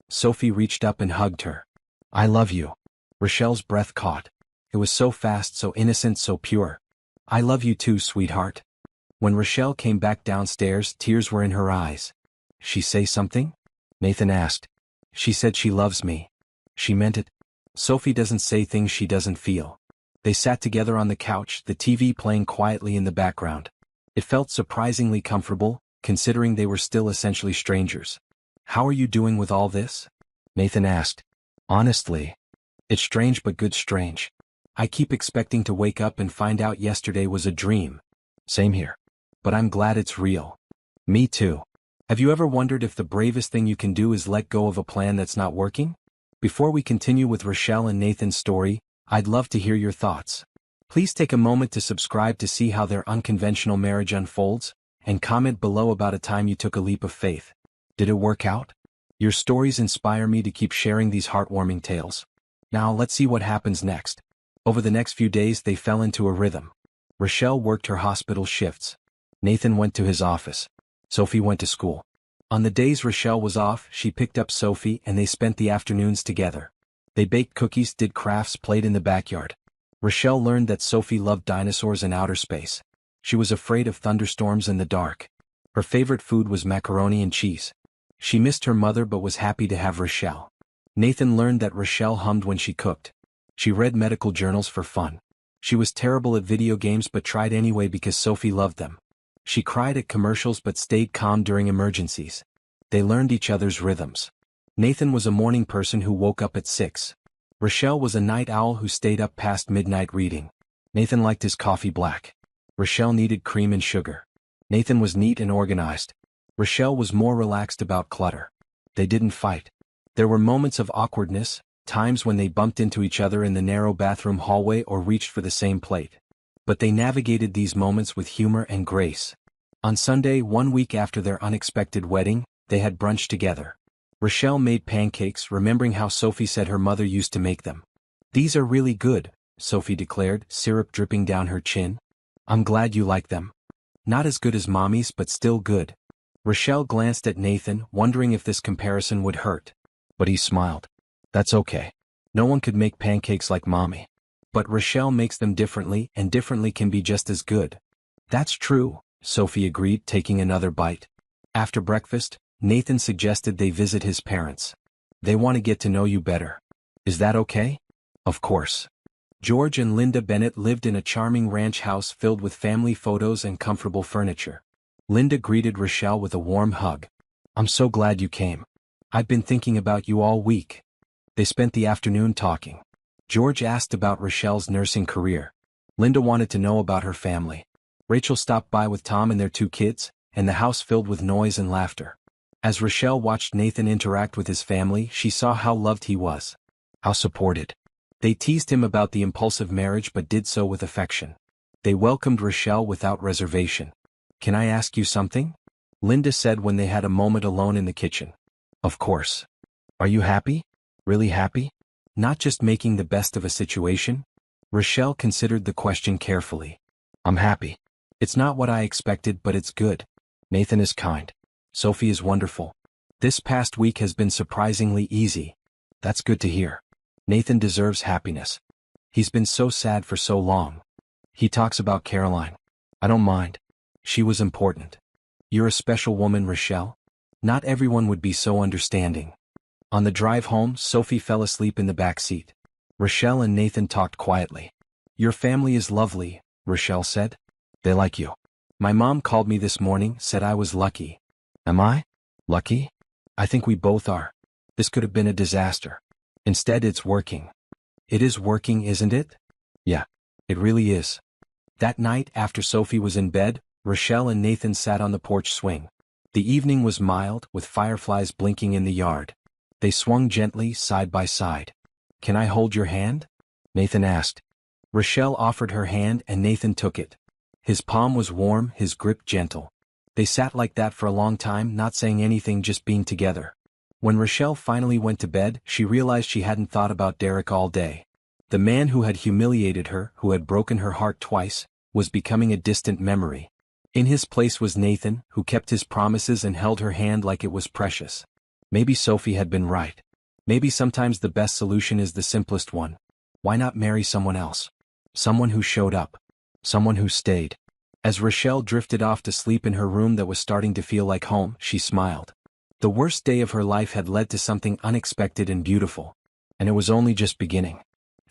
Sophie reached up and hugged her. "I love you." Rochelle's breath caught. It was so fast, so innocent, so pure. "I love you too, sweetheart." When Rochelle came back downstairs, tears were in her eyes. "She say something?" Nathan asked. "She said she loves me." "She meant it?" "Sophie doesn't say things she doesn't feel." They sat together on the couch, the TV playing quietly in the background. It felt surprisingly comfortable, considering they were still essentially strangers. "How are you doing with all this?" Nathan asked. "Honestly, it's strange but good strange. I keep expecting to wake up and find out yesterday was a dream." "Same here. But I'm glad it's real." "Me too." Have you ever wondered if the bravest thing you can do is let go of a plan that's not working? Before we continue with Rochelle and Nathan's story, I'd love to hear your thoughts. Please take a moment to subscribe to see how their unconventional marriage unfolds, and comment below about a time you took a leap of faith. Did it work out? Your stories inspire me to keep sharing these heartwarming tales. Now let's see what happens next. Over the next few days they fell into a rhythm. Rochelle worked her hospital shifts. Nathan went to his office. Sophie went to school. On the days Rochelle was off, she picked up Sophie and they spent the afternoons together. They baked cookies, did crafts, played in the backyard. Rochelle learned that Sophie loved dinosaurs and outer space. She was afraid of thunderstorms and the dark. Her favorite food was macaroni and cheese. She missed her mother but was happy to have Rochelle. Nathan learned that Rochelle hummed when she cooked. She read medical journals for fun. She was terrible at video games but tried anyway because Sophie loved them. She cried at commercials but stayed calm during emergencies. They learned each other's rhythms. Nathan was a morning person who woke up at 6. Rochelle was a night owl who stayed up past midnight reading. Nathan liked his coffee black. Rochelle needed cream and sugar. Nathan was neat and organized. Rochelle was more relaxed about clutter. They didn't fight. There were moments of awkwardness, times when they bumped into each other in the narrow bathroom hallway or reached for the same plate. But they navigated these moments with humor and grace. On Sunday, 1 week after their unexpected wedding, they had brunch together. Rochelle made pancakes, remembering how Sophie said her mother used to make them. "These are really good," Sophie declared, syrup dripping down her chin. "I'm glad you like them." "Not as good as Mommy's but still good." Rochelle glanced at Nathan, wondering if this comparison would hurt. But he smiled. "That's okay. No one could make pancakes like Mommy. But Rochelle makes them differently, and differently can be just as good." "That's true," Sophie agreed, taking another bite. After breakfast, Nathan suggested they visit his parents. "They want to get to know you better." "Is that okay?" "Of course." George and Linda Bennett lived in a charming ranch house filled with family photos and comfortable furniture. Linda greeted Rochelle with a warm hug. "I'm so glad you came. I've been thinking about you all week." They spent the afternoon talking. George asked about Rochelle's nursing career. Linda wanted to know about her family. Rachel stopped by with Tom and their 2 kids, and the house filled with noise and laughter. As Rochelle watched Nathan interact with his family, she saw how loved he was. How supported. They teased him about the impulsive marriage but did so with affection. They welcomed Rochelle without reservation. "Can I ask you something?" Linda said when they had a moment alone in the kitchen. "Of course. Are you happy? Really happy? Not just making the best of a situation?" Rochelle considered the question carefully. "I'm happy. It's not what I expected, but it's good. Nathan is kind. Sophie is wonderful. This past week has been surprisingly easy." "That's good to hear. Nathan deserves happiness. He's been so sad for so long." He talks about Caroline. "I don't mind. She was important. You're a special woman, Rochelle. Not everyone would be so understanding." On the drive home, Sophie fell asleep in the back seat. Rochelle and Nathan talked quietly. "Your family is lovely," Rochelle said. "They like you. My mom called me this morning, said I was lucky." "Am I? Lucky? I think we both are. This could have been a disaster. Instead, it's working." "It is working, isn't it?" "Yeah, it really is." That night, after Sophie was in bed, Rochelle and Nathan sat on the porch swing. The evening was mild, with fireflies blinking in the yard. They swung gently, side by side. "Can I hold your hand?" Nathan asked. Rochelle offered her hand and Nathan took it. His palm was warm, his grip gentle. They sat like that for a long time, not saying anything, just being together. When Rochelle finally went to bed, she realized she hadn't thought about Derek all day. The man who had humiliated her, who had broken her heart twice, was becoming a distant memory. In his place was Nathan, who kept his promises and held her hand like it was precious. Maybe Sophie had been right. Maybe sometimes the best solution is the simplest one. Why not marry someone else? Someone who showed up. Someone who stayed. As Rochelle drifted off to sleep in her room that was starting to feel like home, she smiled. The worst day of her life had led to something unexpected and beautiful. And it was only just beginning.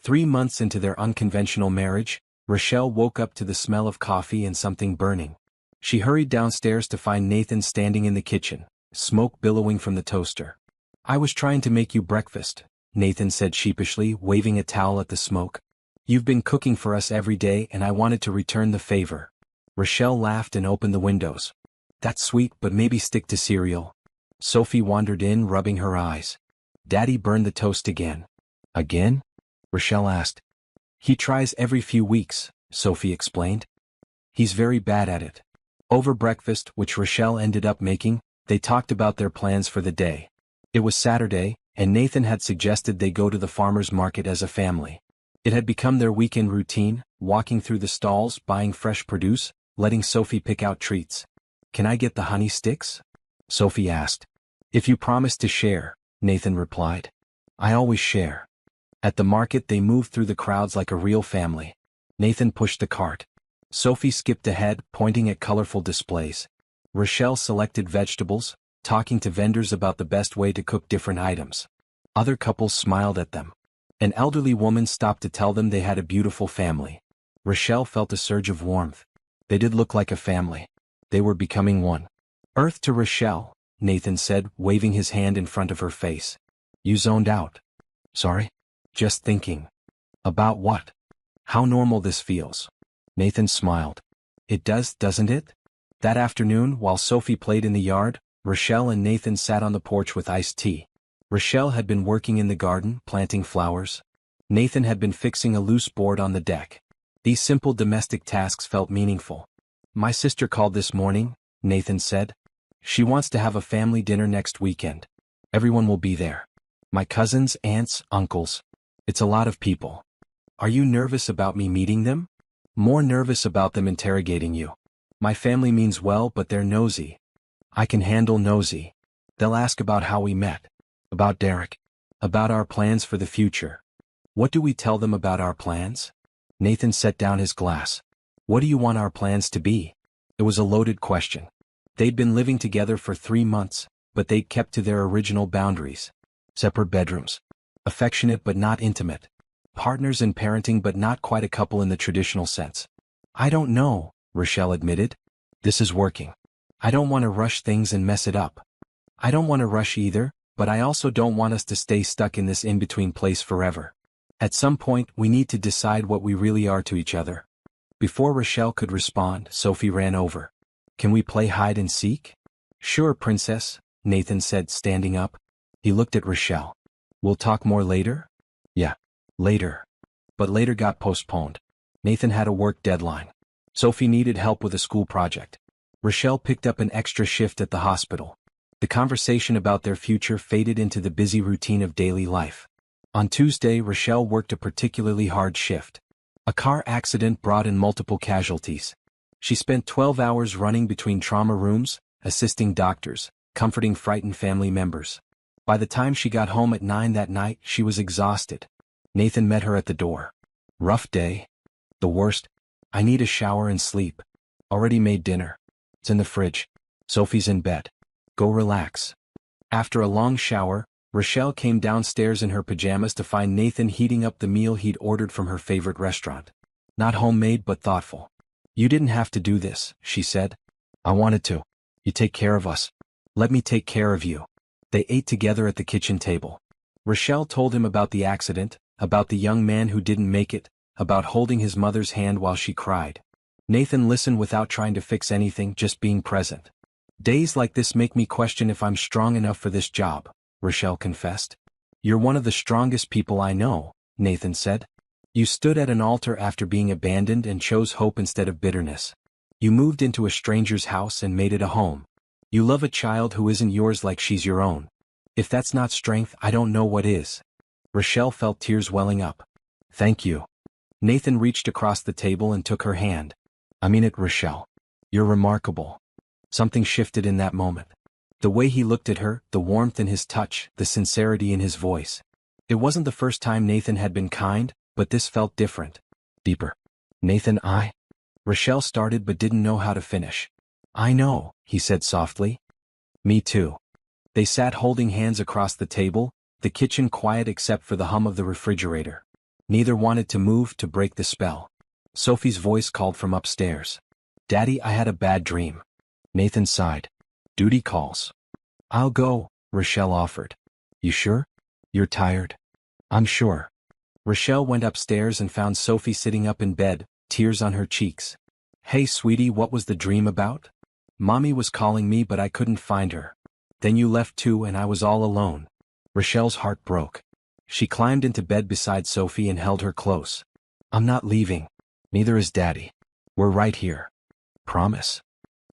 3 months into their unconventional marriage, Rochelle woke up to the smell of coffee and something burning. She hurried downstairs to find Nathan standing in the kitchen, smoke billowing from the toaster. "I was trying to make you breakfast," Nathan said sheepishly, waving a towel at the smoke. "You've been cooking for us every day and I wanted to return the favor." Rochelle laughed and opened the windows. "That's sweet, but maybe stick to cereal." Sophie wandered in, rubbing her eyes. "Daddy burned the toast again." "Again?" Rochelle asked. "He tries every few weeks," Sophie explained. "He's very bad at it." Over breakfast, which Rochelle ended up making, they talked about their plans for the day. It was Saturday, and Nathan had suggested they go to the farmer's market as a family. It had become their weekend routine, walking through the stalls, buying fresh produce, letting Sophie pick out treats. "Can I get the honey sticks?" Sophie asked. "If you promise to share," Nathan replied. "I always share." At the market they moved through the crowds like a real family. Nathan pushed the cart. Sophie skipped ahead, pointing at colorful displays. Rochelle selected vegetables, talking to vendors about the best way to cook different items. Other couples smiled at them. An elderly woman stopped to tell them they had a beautiful family. Rochelle felt a surge of warmth. They did look like a family. They were becoming one. "Earth to Rochelle," Nathan said, waving his hand in front of her face. "You zoned out." "Sorry?" "Just thinking." "About what?" "How normal this feels." Nathan smiled. "It does, doesn't it?" That afternoon, while Sophie played in the yard, Rochelle and Nathan sat on the porch with iced tea. Rochelle had been working in the garden, planting flowers. Nathan had been fixing a loose board on the deck. These simple domestic tasks felt meaningful. "My sister called this morning," Nathan said. "She wants to have a family dinner next weekend. Everyone will be there. My cousins, aunts, uncles. It's a lot of people." "Are you nervous about me meeting them?" "More nervous about them interrogating you. My family means well, but they're nosy." "I can handle nosy. They'll ask about how we met. About Derek. About our plans for the future." "What do we tell them about our plans?" Nathan set down his glass. "What do you want our plans to be?" It was a loaded question. They'd been living together for 3 months, but they'd kept to their original boundaries. Separate bedrooms. Affectionate but not intimate. Partners in parenting but not quite a couple in the traditional sense. I don't know, Rochelle admitted. This is working. I don't want to rush things and mess it up. I don't want to rush either, but I also don't want us to stay stuck in this in-between place forever. At some point, we need to decide what we really are to each other. Before Rochelle could respond, Sophie ran over. Can we play hide and seek? Sure, princess, Nathan said, standing up. He looked at Rochelle. We'll talk more later? Yeah, later. But later got postponed. Nathan had a work deadline. Sophie needed help with a school project. Rochelle picked up an extra shift at the hospital. The conversation about their future faded into the busy routine of daily life. On Tuesday, Rochelle worked a particularly hard shift. A car accident brought in multiple casualties. She spent 12 hours running between trauma rooms, assisting doctors, comforting frightened family members. By the time she got home at 9 that night, she was exhausted. Nathan met her at the door. Rough day? The worst. I need a shower and sleep. Already made dinner. It's in the fridge. Sophie's in bed. Go relax. After a long shower, Rochelle came downstairs in her pajamas to find Nathan heating up the meal he'd ordered from her favorite restaurant. Not homemade but thoughtful. You didn't have to do this, she said. I wanted to. You take care of us. Let me take care of you. They ate together at the kitchen table. Rochelle told him about the accident, about the young man who didn't make it, about holding his mother's hand while she cried. Nathan listened without trying to fix anything, just being present. Days like this make me question if I'm strong enough for this job, Rochelle confessed. You're one of the strongest people I know, Nathan said. You stood at an altar after being abandoned and chose hope instead of bitterness. You moved into a stranger's house and made it a home. You love a child who isn't yours like she's your own. If that's not strength, I don't know what is. Rochelle felt tears welling up. Thank you. Nathan reached across the table and took her hand. I mean it, Rochelle. You're remarkable. Something shifted in that moment. The way he looked at her, the warmth in his touch, the sincerity in his voice. It wasn't the first time Nathan had been kind, but this felt different. Deeper. Nathan, Rochelle started but didn't know how to finish. I know, he said softly. Me too. They sat holding hands across the table, the kitchen quiet except for the hum of the refrigerator. Neither wanted to move to break the spell. Sophie's voice called from upstairs. Daddy, I had a bad dream. Nathan sighed. Duty calls. I'll go, Rochelle offered. You sure? You're tired? I'm sure. Rochelle went upstairs and found Sophie sitting up in bed, tears on her cheeks. Hey sweetie, what was the dream about? Mommy was calling me but I couldn't find her. Then you left too and I was all alone. Rochelle's heart broke. She climbed into bed beside Sophie and held her close. I'm not leaving. Neither is Daddy. We're right here. Promise?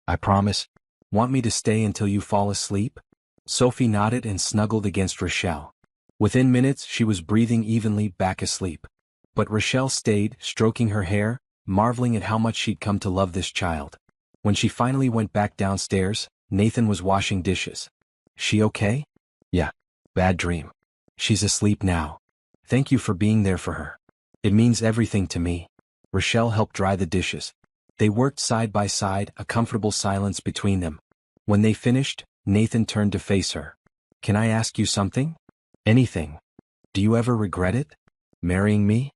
I promise. Want me to stay until you fall asleep? Sophie nodded and snuggled against Rochelle. Within minutes she was breathing evenly, back asleep. But Rochelle stayed, stroking her hair, marveling at how much she'd come to love this child. When she finally went back downstairs, Nathan was washing dishes. She okay? Yeah. Bad dream. She's asleep now. Thank you for being there for her. It means everything to me. Rochelle helped dry the dishes. They worked side by side, a comfortable silence between them. When they finished, Nathan turned to face her. Can I ask you something? Anything. Do you ever regret it? Marrying me?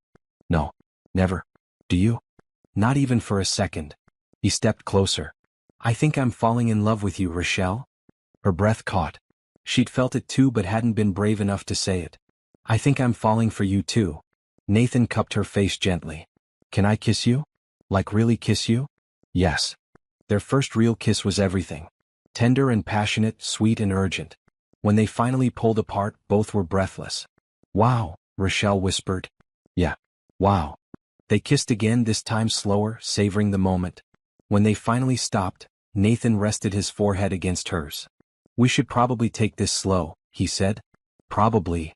No. Never. Do you? Not even for a second. He stepped closer. I think I'm falling in love with you, Rochelle. Her breath caught. She'd felt it too but hadn't been brave enough to say it. I think I'm falling for you too. Nathan cupped her face gently. Can I kiss you? Like really kiss you? Yes. Their first real kiss was everything. Tender and passionate, sweet and urgent. When they finally pulled apart, both were breathless. Wow, Rochelle whispered. Yeah. Wow. They kissed again, this time slower, savoring the moment. When they finally stopped, Nathan rested his forehead against hers. We should probably take this slow, he said. Probably.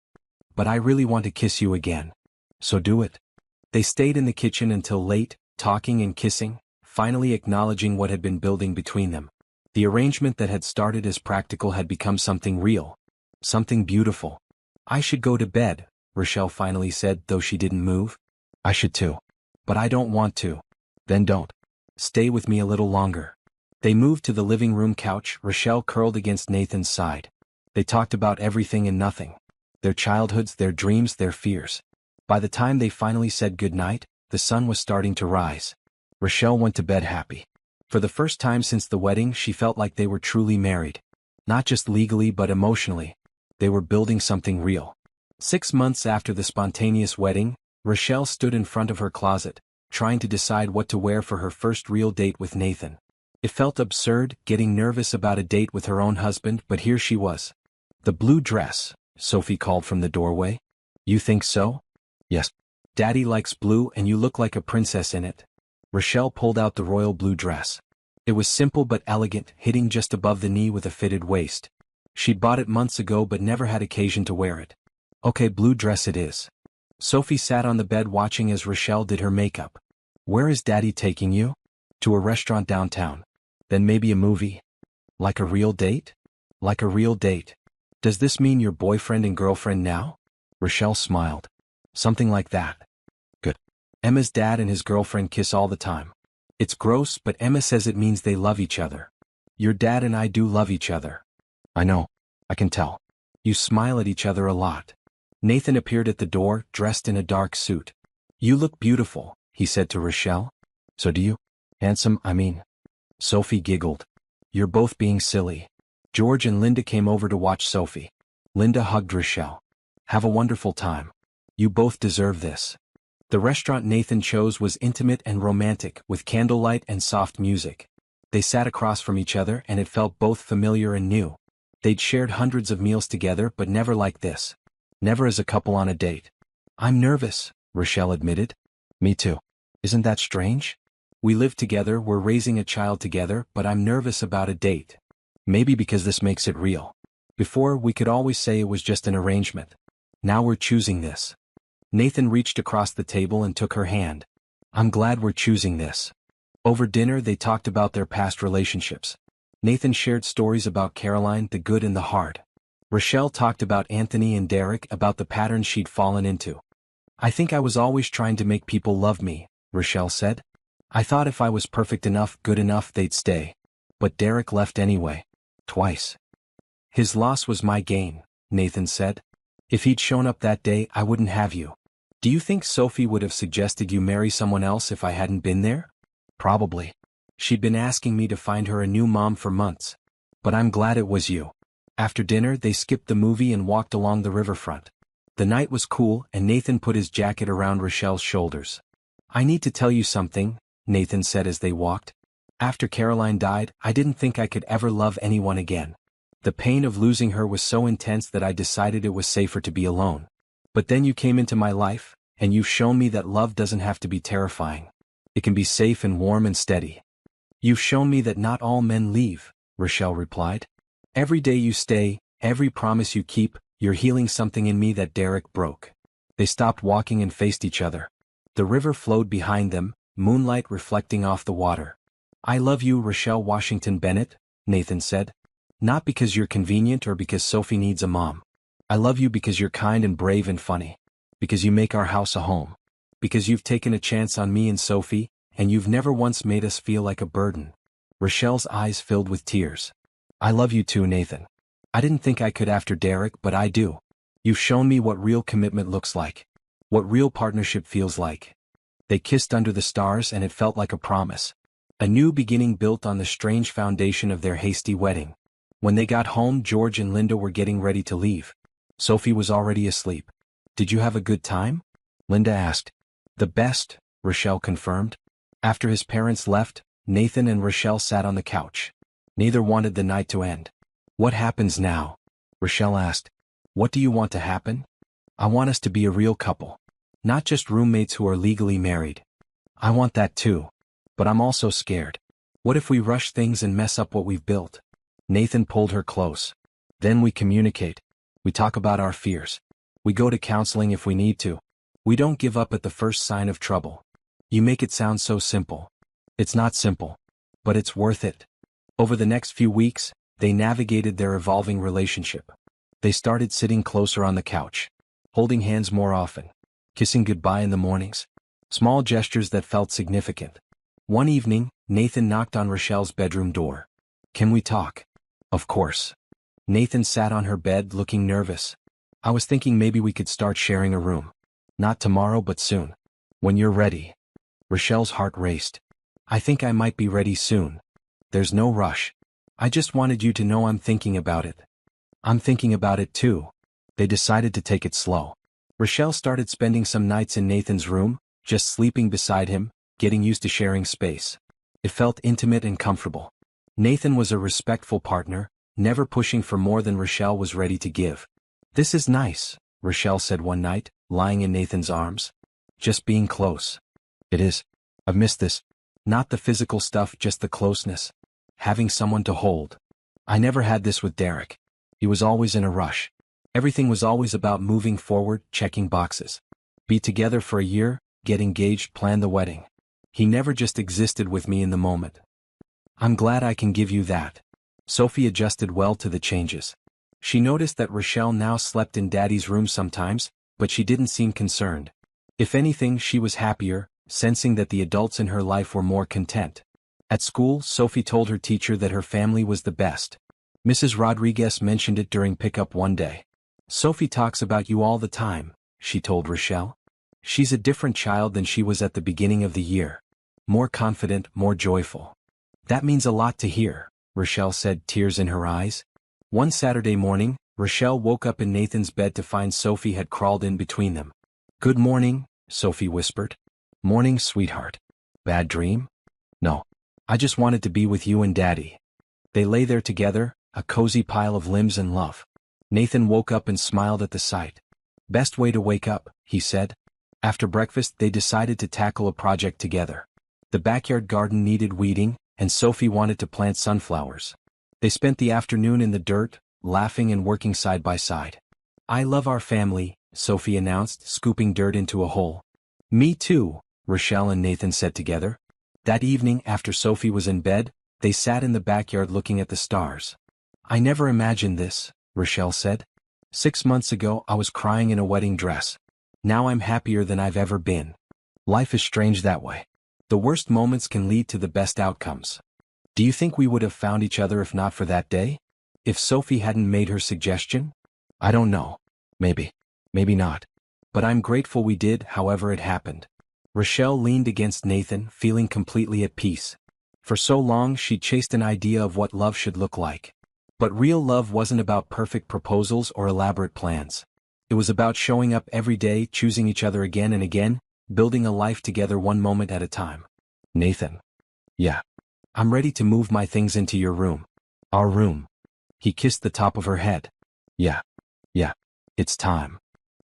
But I really want to kiss you again. So do it. They stayed in the kitchen until late, talking and kissing, finally acknowledging what had been building between them. The arrangement that had started as practical had become something real. Something beautiful. I should go to bed, Rochelle finally said, though she didn't move. I should too. But I don't want to. Then don't. Stay with me a little longer. They moved to the living room couch, Rochelle curled against Nathan's side. They talked about everything and nothing. Their childhoods, their dreams, their fears. By the time they finally said goodnight, the sun was starting to rise. Rochelle went to bed happy. For the first time since the wedding, she felt like they were truly married. Not just legally but emotionally. They were building something real. 6 months after the spontaneous wedding, Rochelle stood in front of her closet, trying to decide what to wear for her first real date with Nathan. It felt absurd, getting nervous about a date with her own husband, but here she was. "The blue dress," Sophie called from the doorway. "You think so?" "Yes. Daddy likes blue and you look like a princess in it." Rochelle pulled out the royal blue dress. It was simple but elegant, hitting just above the knee with a fitted waist. She'd bought it months ago but never had occasion to wear it. "Okay, blue dress it is." Sophie sat on the bed watching as Rochelle did her makeup. "Where is Daddy taking you?" "To a restaurant downtown. Then maybe a movie." "Like a real date?" "Like a real date. Does this mean you're boyfriend and girlfriend now?" Rochelle smiled. "Something like that." "Good. Emma's dad and his girlfriend kiss all the time. It's gross, but Emma says it means they love each other." "Your dad and I do love each other." "I know. I can tell. You smile at each other a lot." Nathan appeared at the door, dressed in a dark suit. "You look beautiful," he said to Rochelle. "So do you. Handsome, I mean." Sophie giggled. "You're both being silly." George and Linda came over to watch Sophie. Linda hugged Rochelle. "Have a wonderful time. You both deserve this." The restaurant Nathan chose was intimate and romantic, with candlelight and soft music. They sat across from each other and it felt both familiar and new. They'd shared hundreds of meals together but never like this. Never as a couple on a date. "I'm nervous," Rochelle admitted. "Me too. Isn't that strange? We live together, we're raising a child together, but I'm nervous about a date. Maybe because this makes it real. Before, we could always say it was just an arrangement. Now we're choosing this." Nathan reached across the table and took her hand. "I'm glad we're choosing this." Over dinner they talked about their past relationships. Nathan shared stories about Caroline, the good and the hard. Rochelle talked about Anthony and Derek, about the patterns she'd fallen into. "I think I was always trying to make people love me," Rochelle said. "I thought if I was perfect enough, good enough, they'd stay. But Derek left anyway. Twice. His loss was my gain," Nathan said. "If he'd shown up that day, I wouldn't have you." "Do you think Sophie would have suggested you marry someone else if I hadn't been there?" "Probably. She'd been asking me to find her a new mom for months. But I'm glad it was you." After dinner they skipped the movie and walked along the riverfront. The night was cool and Nathan put his jacket around Rochelle's shoulders. "I need to tell you something," Nathan said as they walked. "After Caroline died, I didn't think I could ever love anyone again. The pain of losing her was so intense that I decided it was safer to be alone. But then you came into my life, and you've shown me that love doesn't have to be terrifying. It can be safe and warm and steady." "You've shown me that not all men leave," Rochelle replied. "Every day you stay, every promise you keep, you're healing something in me that Derek broke." They stopped walking and faced each other. The river flowed behind them, moonlight reflecting off the water. "I love you, Rochelle Washington Bennett," Nathan said. "Not because you're convenient or because Sophie needs a mom. I love you because you're kind and brave and funny. Because you make our house a home. Because you've taken a chance on me and Sophie, and you've never once made us feel like a burden." Rochelle's eyes filled with tears. "I love you too, Nathan. I didn't think I could after Derek, but I do. You've shown me what real commitment looks like. What real partnership feels like." They kissed under the stars and it felt like a promise. A new beginning built on the strange foundation of their hasty wedding. When they got home, George and Linda were getting ready to leave. Sophie was already asleep. "Did you have a good time?" Linda asked. "The best," Rochelle confirmed. After his parents left, Nathan and Rochelle sat on the couch. Neither wanted the night to end. "What happens now?" Rochelle asked. "What do you want to happen?" "I want us to be a real couple. Not just roommates who are legally married." "I want that too. But I'm also scared. What if we rush things and mess up what we've built?" Nathan pulled her close. "Then we communicate. We talk about our fears. We go to counseling if we need to. We don't give up at the first sign of trouble." "You make it sound so simple." "It's not simple. But it's worth it." Over the next few weeks, they navigated their evolving relationship. They started sitting closer on the couch. Holding hands more often. Kissing goodbye in the mornings. Small gestures that felt significant. One evening, Nathan knocked on Rochelle's bedroom door. "Can we talk?" "Of course." Nathan sat on her bed looking nervous. "I was thinking maybe we could start sharing a room. Not tomorrow but soon. When you're ready. Rochelle's heart raced. I think I might be ready soon. There's no rush. I just wanted you to know I'm thinking about it. I'm thinking about it too. They decided to take it slow. Rochelle started spending some nights in Nathan's room, just sleeping beside him, getting used to sharing space. It felt intimate and comfortable. Nathan was a respectful partner, never pushing for more than Rochelle was ready to give. This is nice, Rochelle said one night, lying in Nathan's arms. Just being close. It is. I've missed this. Not the physical stuff, just the closeness. Having someone to hold. I never had this with Derek. He was always in a rush. Everything was always about moving forward, checking boxes. Be together for a year, get engaged, plan the wedding. He never just existed with me in the moment. I'm glad I can give you that. Sophie adjusted well to the changes. She noticed that Rochelle now slept in Daddy's room sometimes, but she didn't seem concerned. If anything, she was happier, sensing that the adults in her life were more content. At school, Sophie told her teacher that her family was the best. Mrs. Rodriguez mentioned it during pickup one day. Sophie talks about you all the time, she told Rochelle. She's a different child than she was at the beginning of the year. More confident, more joyful. That means a lot to hear, Rochelle said, tears in her eyes. One Saturday morning, Rochelle woke up in Nathan's bed to find Sophie had crawled in between them. Good morning, Sophie whispered. Morning, sweetheart. Bad dream? No. I just wanted to be with you and Daddy. They lay there together, a cozy pile of limbs and love. Nathan woke up and smiled at the sight. Best way to wake up, he said. After breakfast, they decided to tackle a project together. The backyard garden needed weeding, and Sophie wanted to plant sunflowers. They spent the afternoon in the dirt, laughing and working side by side. I love our family, Sophie announced, scooping dirt into a hole. Me too, Rochelle and Nathan said together. That evening, after Sophie was in bed, they sat in the backyard looking at the stars. I never imagined this, Rochelle said. 6 months ago I was crying in a wedding dress. Now I'm happier than I've ever been. Life is strange that way. The worst moments can lead to the best outcomes. Do you think we would have found each other if not for that day? If Sophie hadn't made her suggestion? I don't know. Maybe. Maybe not. But I'm grateful we did, however it happened. Rochelle leaned against Nathan, feeling completely at peace. For so long she'd chased an idea of what love should look like. But real love wasn't about perfect proposals or elaborate plans. It was about showing up every day, choosing each other again and again, building a life together one moment at a time. Nathan. Yeah. I'm ready to move my things into your room. Our room. He kissed the top of her head. Yeah. Yeah. It's time.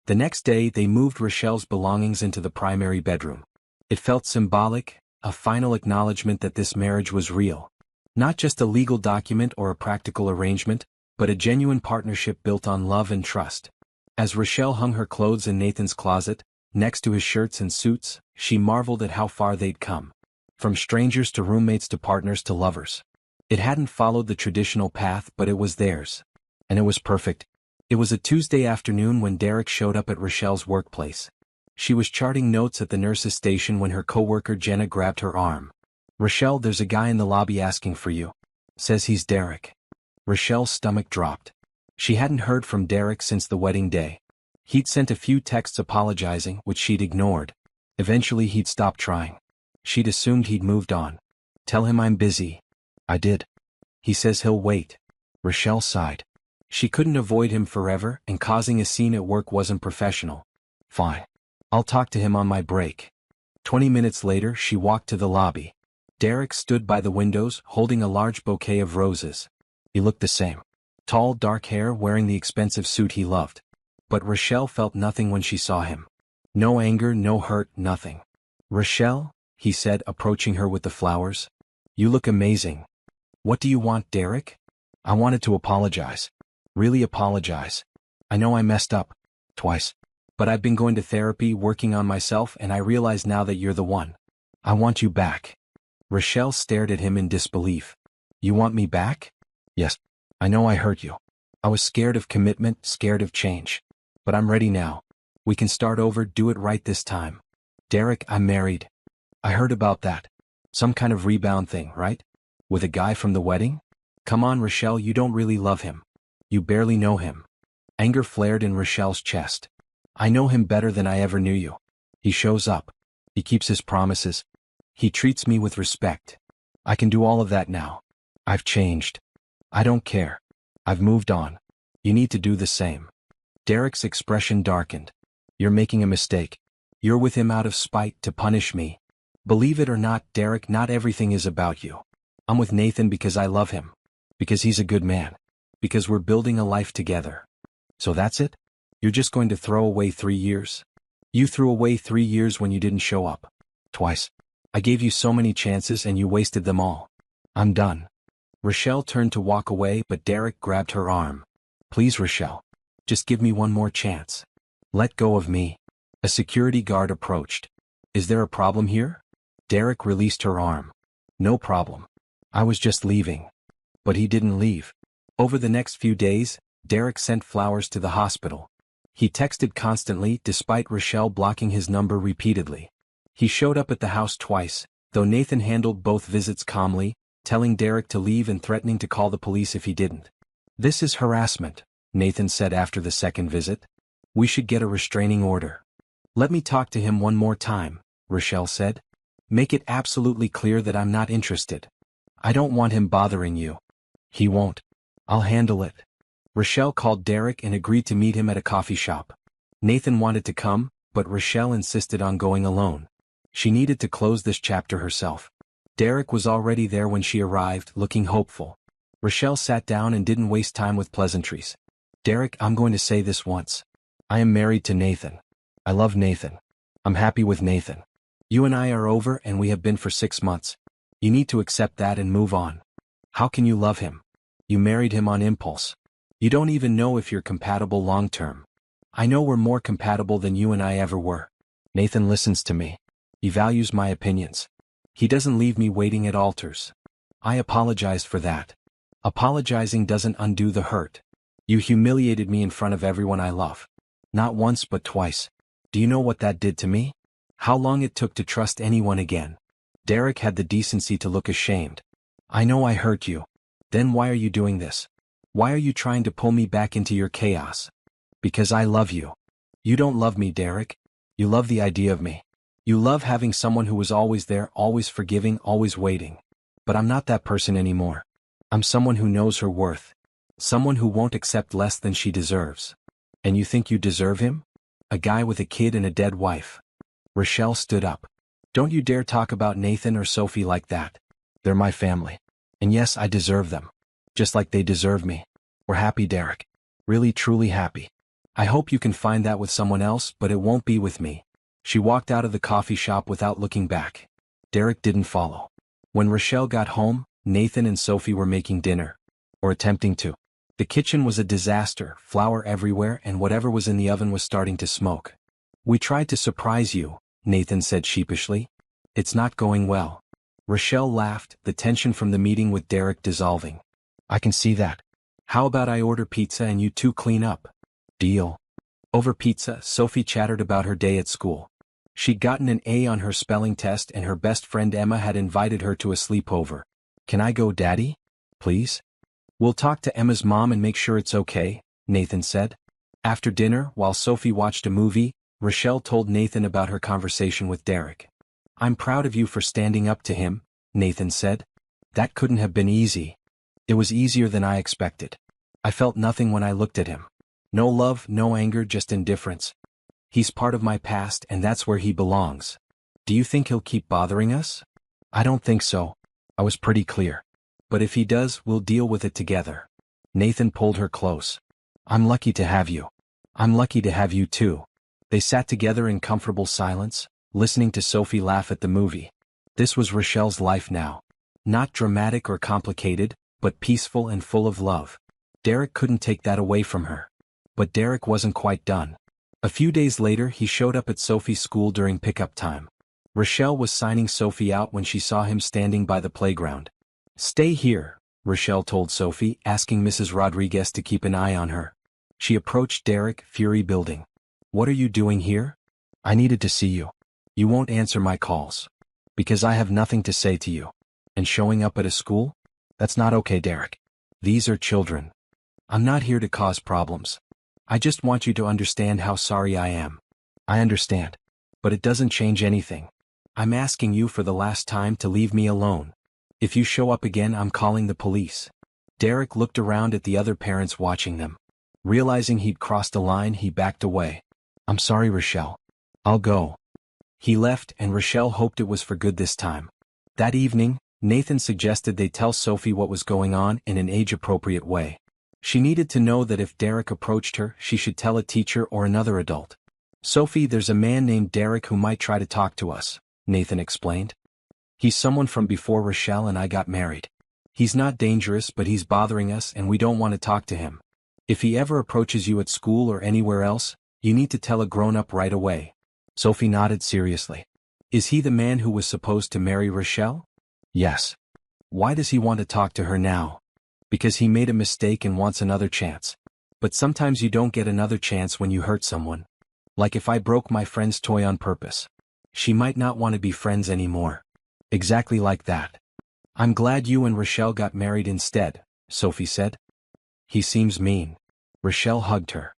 The next day they moved Rochelle's belongings into the primary bedroom. It felt symbolic, a final acknowledgement that this marriage was real. Not just a legal document or a practical arrangement, but a genuine partnership built on love and trust. As Rochelle hung her clothes in Nathan's closet, next to his shirts and suits, she marveled at how far they'd come. From strangers to roommates to partners to lovers. It hadn't followed the traditional path, but it was theirs. And it was perfect. It was a Tuesday afternoon when Derek showed up at Rochelle's workplace. She was charting notes at the nurse's station when her coworker Jenna grabbed her arm. Rochelle, there's a guy in the lobby asking for you. Says he's Derek. Rochelle's stomach dropped. She hadn't heard from Derek since the wedding day. He'd sent a few texts apologizing, which she'd ignored. Eventually he'd stopped trying. She'd assumed he'd moved on. Tell him I'm busy. I did. He says he'll wait. Rochelle sighed. She couldn't avoid him forever, and causing a scene at work wasn't professional. Fine. I'll talk to him on my break. 20 minutes later she walked to the lobby. Derek stood by the windows, holding a large bouquet of roses. He looked the same. Tall, dark hair, wearing the expensive suit he loved. But Rochelle felt nothing when she saw him. No anger, no hurt, nothing. Rochelle, he said, approaching her with the flowers. You look amazing. What do you want, Derek? I wanted to apologize. Really apologize. I know I messed up. Twice. But I've been going to therapy, working on myself, and I realize now that you're the one. I want you back. Rochelle stared at him in disbelief. You want me back? Yes. I know I hurt you. I was scared of commitment, scared of change. But I'm ready now. We can start over, do it right this time. Derek, I'm married. I heard about that. Some kind of rebound thing, right? With a guy from the wedding? Come on, Rochelle, you don't really love him. You barely know him. Anger flared in Rochelle's chest. I know him better than I ever knew you. He shows up. He keeps his promises. He treats me with respect. I can do all of that now. I've changed. I don't care. I've moved on. You need to do the same. Derek's expression darkened. You're making a mistake. You're with him out of spite to punish me. Believe it or not, Derek, not everything is about you. I'm with Nathan because I love him. Because he's a good man. Because we're building a life together. So that's it? You're just going to throw away 3 years? You threw away 3 years when you didn't show up. Twice. I gave you so many chances and you wasted them all. I'm done. Rochelle turned to walk away, but Derek grabbed her arm. Please, Rochelle. Just give me one more chance. Let go of me. A security guard approached. Is there a problem here? Derek released her arm. No problem. I was just leaving. But he didn't leave. Over the next few days, Derek sent flowers to the hospital. He texted constantly despite Rochelle blocking his number repeatedly. He showed up at the house twice, though Nathan handled both visits calmly, telling Derek to leave and threatening to call the police if he didn't. This is harassment, Nathan said after the second visit. We should get a restraining order. Let me talk to him one more time, Rochelle said. Make it absolutely clear that I'm not interested. I don't want him bothering you. He won't. I'll handle it. Rochelle called Derek and agreed to meet him at a coffee shop. Nathan wanted to come, but Rochelle insisted on going alone. She needed to close this chapter herself. Derek was already there when she arrived, looking hopeful. Rochelle sat down and didn't waste time with pleasantries. Derek, I'm going to say this once. I am married to Nathan. I love Nathan. I'm happy with Nathan. You and I are over and we have been for 6 months. You need to accept that and move on. How can you love him? You married him on impulse. You don't even know if you're compatible long term. I know we're more compatible than you and I ever were. Nathan listens to me. He values my opinions. He doesn't leave me waiting at altars. I apologize for that. Apologizing doesn't undo the hurt. You humiliated me in front of everyone I love. Not once but twice. Do you know what that did to me? How long it took to trust anyone again? Derek had the decency to look ashamed. I know I hurt you. Then why are you doing this? Why are you trying to pull me back into your chaos? Because I love you. You don't love me, Derek. You love the idea of me. You love having someone who was always there, always forgiving, always waiting. But I'm not that person anymore. I'm someone who knows her worth. Someone who won't accept less than she deserves. And you think you deserve him? A guy with a kid and a dead wife. Rochelle stood up. Don't you dare talk about Nathan or Sophie like that. They're my family. And yes, I deserve them. Just like they deserve me. We're happy, Derek. Really, truly happy. I hope you can find that with someone else, but it won't be with me. She walked out of the coffee shop without looking back. Derek didn't follow. When Rochelle got home, Nathan and Sophie were making dinner. Or attempting to. The kitchen was a disaster, flour everywhere, and whatever was in the oven was starting to smoke. We tried to surprise you, Nathan said sheepishly. It's not going well. Rochelle laughed, the tension from the meeting with Derek dissolving. I can see that. How about I order pizza and you two clean up? Deal. Over pizza, Sophie chattered about her day at school. She'd gotten an A on her spelling test and her best friend Emma had invited her to a sleepover. Can I go, Daddy? Please? We'll talk to Emma's mom and make sure it's okay, Nathan said. After dinner, while Sophie watched a movie, Rochelle told Nathan about her conversation with Derek. I'm proud of you for standing up to him, Nathan said. That couldn't have been easy. It was easier than I expected. I felt nothing when I looked at him. No love, no anger, just indifference. He's part of my past and that's where he belongs. Do you think he'll keep bothering us? I don't think so. I was pretty clear. But if he does, we'll deal with it together. Nathan pulled her close. I'm lucky to have you. I'm lucky to have you too. They sat together in comfortable silence, listening to Sophie laugh at the movie. This was Rochelle's life now. Not dramatic or complicated, but peaceful and full of love. Derek couldn't take that away from her. But Derek wasn't quite done. A few days later he showed up at Sophie's school during pickup time. Rochelle was signing Sophie out when she saw him standing by the playground. Stay here, Rochelle told Sophie, asking Mrs. Rodriguez to keep an eye on her. She approached Derek, fury building. What are you doing here? I needed to see you. You won't answer my calls. Because I have nothing to say to you. And showing up at a school? That's not okay, Derek. These are children. I'm not here to cause problems. I just want you to understand how sorry I am. I understand. But it doesn't change anything. I'm asking you for the last time to leave me alone. If you show up again, I'm calling the police. Derek looked around at the other parents watching them. Realizing he'd crossed a line, he backed away. I'm sorry, Rochelle. I'll go. He left, and Rochelle hoped it was for good this time. That evening, Nathan suggested they tell Sophie what was going on in an age-appropriate way. She needed to know that if Derek approached her, she should tell a teacher or another adult. Sophie, there's a man named Derek who might try to talk to us, Nathan explained. He's someone from before Rochelle and I got married. He's not dangerous, but he's bothering us and we don't want to talk to him. If he ever approaches you at school or anywhere else, you need to tell a grown-up right away. Sophie nodded seriously. Is he the man who was supposed to marry Rochelle? Yes. Why does he want to talk to her now? Because he made a mistake and wants another chance. But sometimes you don't get another chance when you hurt someone. Like if I broke my friend's toy on purpose. She might not want to be friends anymore. Exactly like that. I'm glad you and Rochelle got married instead, Sophie said. He seems mean. Rochelle hugged her.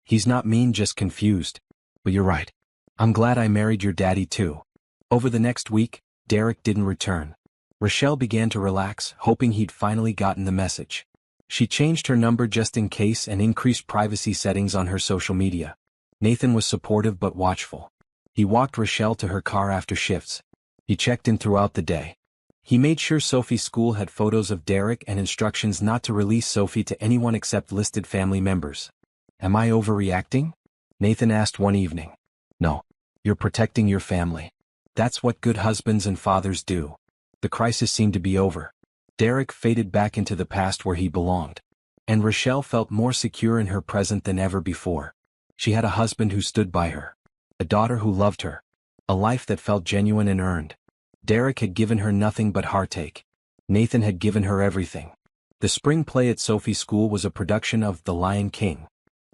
He's not mean, just confused. But you're right. I'm glad I married your daddy too. Over the next week, Derek didn't return. Rochelle began to relax, hoping he'd finally gotten the message. She changed her number just in case and increased privacy settings on her social media. Nathan was supportive but watchful. He walked Rochelle to her car after shifts. He checked in throughout the day. He made sure Sophie's school had photos of Derek and instructions not to release Sophie to anyone except listed family members. Am I overreacting? Nathan asked one evening. No. You're protecting your family. That's what good husbands and fathers do. The crisis seemed to be over. Derek faded back into the past where he belonged. And Rochelle felt more secure in her present than ever before. She had a husband who stood by her. A daughter who loved her. A life that felt genuine and earned. Derek had given her nothing but heartache. Nathan had given her everything. The spring play at Sophie's school was a production of The Lion King.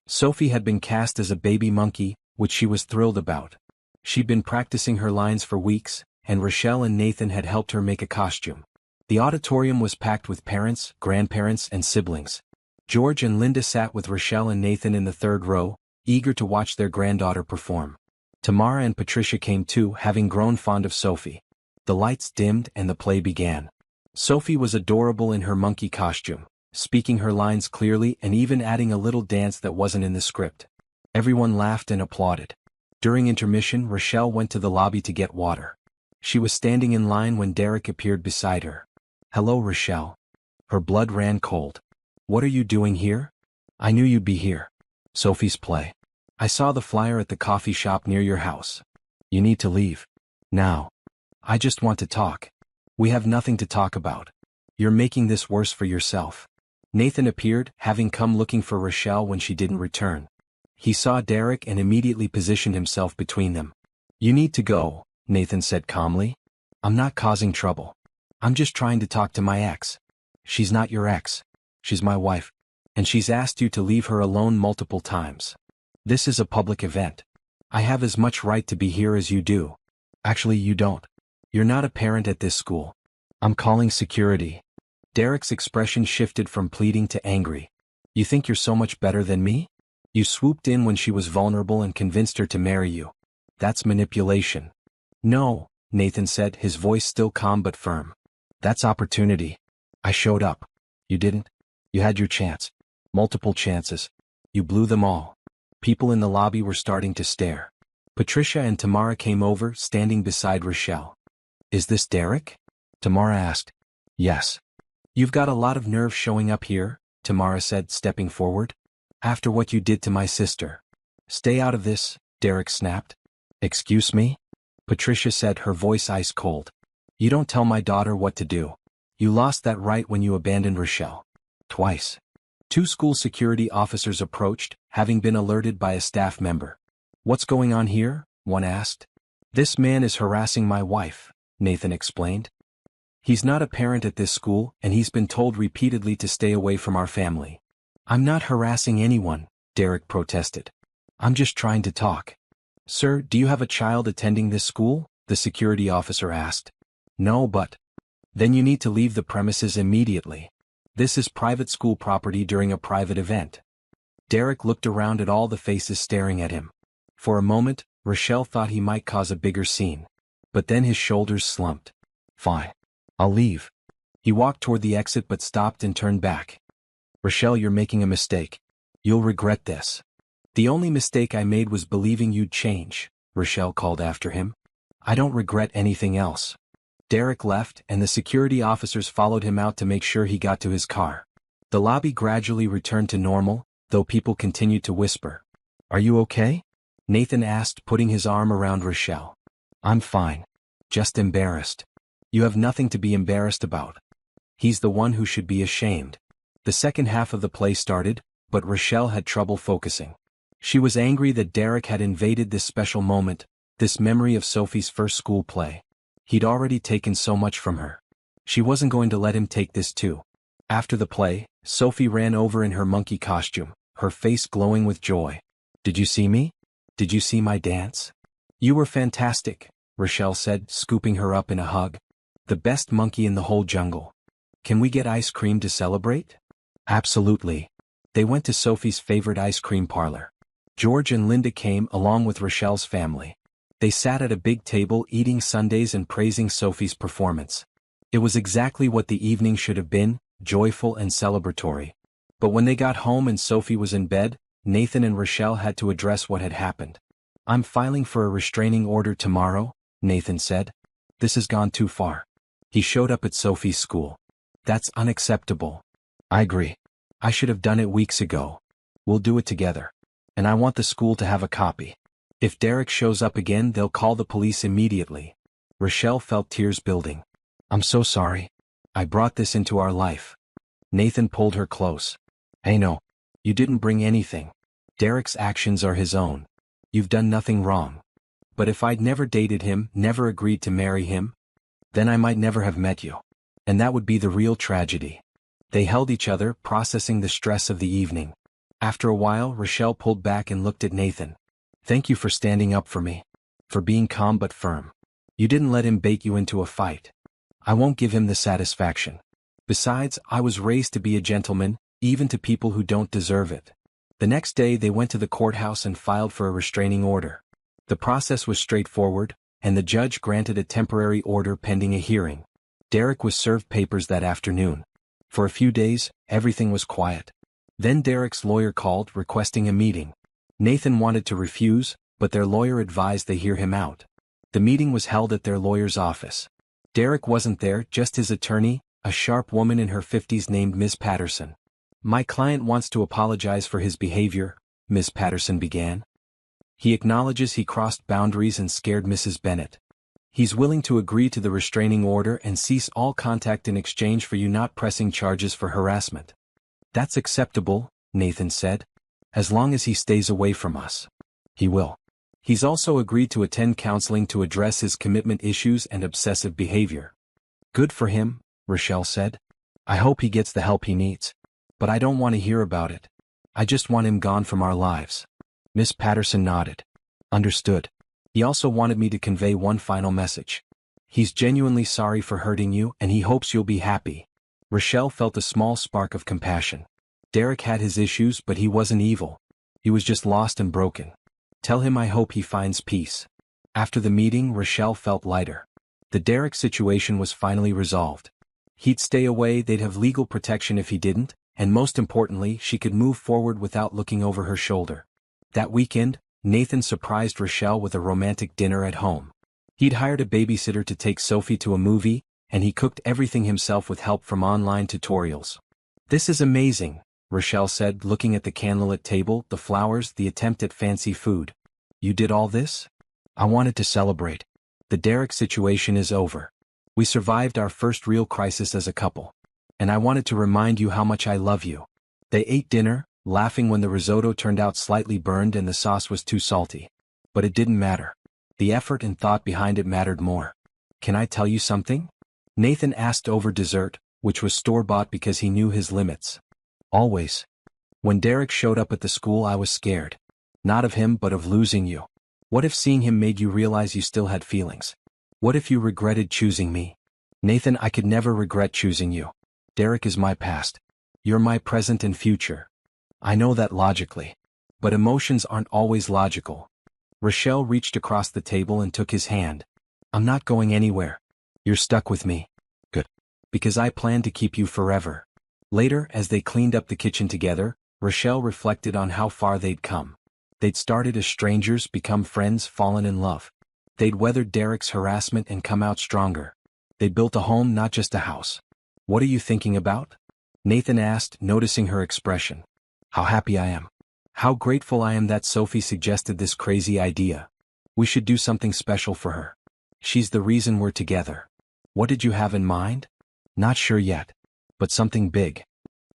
Sophie had been cast as a baby monkey, which she was thrilled about. She'd been practicing her lines for weeks, and Rochelle and Nathan had helped her make a costume. The auditorium was packed with parents, grandparents, and siblings. George and Linda sat with Rochelle and Nathan in the third row, eager to watch their granddaughter perform. Tamara and Patricia came too, having grown fond of Sophie. The lights dimmed and the play began. Sophie was adorable in her monkey costume, speaking her lines clearly and even adding a little dance that wasn't in the script. Everyone laughed and applauded. During intermission, Rochelle went to the lobby to get water. She was standing in line when Derek appeared beside her. Hello, Rochelle. Her blood ran cold. What are you doing here? I knew you'd be here. Sophie's play. I saw the flyer at the coffee shop near your house. You need to leave. Now. I just want to talk. We have nothing to talk about. You're making this worse for yourself. Nathan appeared, having come looking for Rochelle when she didn't return. He saw Derek and immediately positioned himself between them. You need to go, Nathan said calmly. I'm not causing trouble. I'm just trying to talk to my ex. She's not your ex. She's my wife. And she's asked you to leave her alone multiple times. This is a public event. I have as much right to be here as you do. Actually, you don't. You're not a parent at this school. I'm calling security. Derek's expression shifted from pleading to angry. You think you're so much better than me? You swooped in when she was vulnerable and convinced her to marry you. That's manipulation. No, Nathan said, his voice still calm but firm. That's opportunity. I showed up. You didn't. You had your chance. Multiple chances. You blew them all. People in the lobby were starting to stare. Patricia and Tamara came over, standing beside Rochelle. Is this Derek? Tamara asked. Yes. You've got a lot of nerve showing up here, Tamara said, stepping forward. After what you did to my sister. Stay out of this, Derek snapped. Excuse me? Patricia said, her voice ice cold. You don't tell my daughter what to do. You lost that right when you abandoned Rochelle. Twice. 2 school security officers approached, having been alerted by a staff member. What's going on here? One asked. This man is harassing my wife, Nathan explained. He's not a parent at this school, and he's been told repeatedly to stay away from our family. I'm not harassing anyone, Derek protested. I'm just trying to talk. Sir, do you have a child attending this school? The security officer asked. No, but. Then you need to leave the premises immediately. This is private school property during a private event. Derek looked around at all the faces staring at him. For a moment, Rochelle thought he might cause a bigger scene. But then his shoulders slumped. Fine. I'll leave. He walked toward the exit but stopped and turned back. Rochelle, you're making a mistake. You'll regret this. The only mistake I made was believing you'd change, Rochelle called after him. I don't regret anything else. Derek left and the security officers followed him out to make sure he got to his car. The lobby gradually returned to normal, though people continued to whisper. Are you okay? Nathan asked, putting his arm around Rochelle. I'm fine. Just embarrassed. You have nothing to be embarrassed about. He's the one who should be ashamed. The second half of the play started, but Rochelle had trouble focusing. She was angry that Derek had invaded this special moment, this memory of Sophie's first school play. He'd already taken so much from her. She wasn't going to let him take this too. After the play, Sophie ran over in her monkey costume, her face glowing with joy. Did you see me? Did you see my dance? You were fantastic, Rochelle said, scooping her up in a hug. The best monkey in the whole jungle. Can we get ice cream to celebrate? Absolutely. They went to Sophie's favorite ice cream parlor. George and Linda came along with Rochelle's family. They sat at a big table eating sundaes and praising Sophie's performance. It was exactly what the evening should have been, joyful and celebratory. But when they got home and Sophie was in bed, Nathan and Rochelle had to address what had happened. I'm filing for a restraining order tomorrow, Nathan said. This has gone too far. He showed up at Sophie's school. That's unacceptable. I agree. I should have done it weeks ago. We'll do it together. And I want the school to have a copy. If Derek shows up again, they'll call the police immediately. Rochelle felt tears building. I'm so sorry. I brought this into our life. Nathan pulled her close. Hey no. You didn't bring anything. Derek's actions are his own. You've done nothing wrong. But if I'd never dated him, never agreed to marry him, then I might never have met you. And that would be the real tragedy. They held each other, processing the stress of the evening. After a while, Rochelle pulled back and looked at Nathan. Thank you for standing up for me. For being calm but firm. You didn't let him bait you into a fight. I won't give him the satisfaction. Besides, I was raised to be a gentleman, even to people who don't deserve it. The next day they went to the courthouse and filed for a restraining order. The process was straightforward, and the judge granted a temporary order pending a hearing. Derek was served papers that afternoon. For a few days, everything was quiet. Then Derek's lawyer called, requesting a meeting. Nathan wanted to refuse, but their lawyer advised they hear him out. The meeting was held at their lawyer's office. Derek wasn't there, just his attorney, a sharp woman in her 50s named Miss Patterson. My client wants to apologize for his behavior, Miss Patterson began. He acknowledges he crossed boundaries and scared Mrs. Bennett. He's willing to agree to the restraining order and cease all contact in exchange for you not pressing charges for harassment. That's acceptable, Nathan said. As long as he stays away from us. He will. He's also agreed to attend counseling to address his commitment issues and obsessive behavior. Good for him, Rochelle said. I hope he gets the help he needs. But I don't want to hear about it. I just want him gone from our lives. Miss Patterson nodded. Understood. He also wanted me to convey one final message. He's genuinely sorry for hurting you and he hopes you'll be happy. Rochelle felt a small spark of compassion. Derek had his issues but he wasn't evil. He was just lost and broken. Tell him I hope he finds peace. After the meeting, Rochelle felt lighter. The Derek situation was finally resolved. He'd stay away, they'd have legal protection if he didn't, and most importantly, she could move forward without looking over her shoulder. That weekend, Nathan surprised Rochelle with a romantic dinner at home. He'd hired a babysitter to take Sophie to a movie, and he cooked everything himself with help from online tutorials. This is amazing, Rochelle said, looking at the candlelit table, the flowers, the attempt at fancy food. You did all this? I wanted to celebrate. The Derek situation is over. We survived our first real crisis as a couple. And I wanted to remind you how much I love you. They ate dinner, laughing when the risotto turned out slightly burned and the sauce was too salty. But it didn't matter. The effort and thought behind it mattered more. Can I tell you something? Nathan asked over dessert, which was store-bought because he knew his limits. Always. When Derek showed up at the school I was scared. Not of him but of losing you. What if seeing him made you realize you still had feelings? What if you regretted choosing me? Nathan, I could never regret choosing you. Derek is my past. You're my present and future. I know that logically. But emotions aren't always logical. Rochelle reached across the table and took his hand. I'm not going anywhere. You're stuck with me. Good. Because I plan to keep you forever. Later, as they cleaned up the kitchen together, Rochelle reflected on how far they'd come. They'd started as strangers, become friends, fallen in love. They'd weathered Derek's harassment and come out stronger. They'd built a home, not just a house. What are you thinking about? Nathan asked, noticing her expression. How happy I am. How grateful I am that Sophie suggested this crazy idea. We should do something special for her. She's the reason we're together. What did you have in mind? Not sure yet. But something big.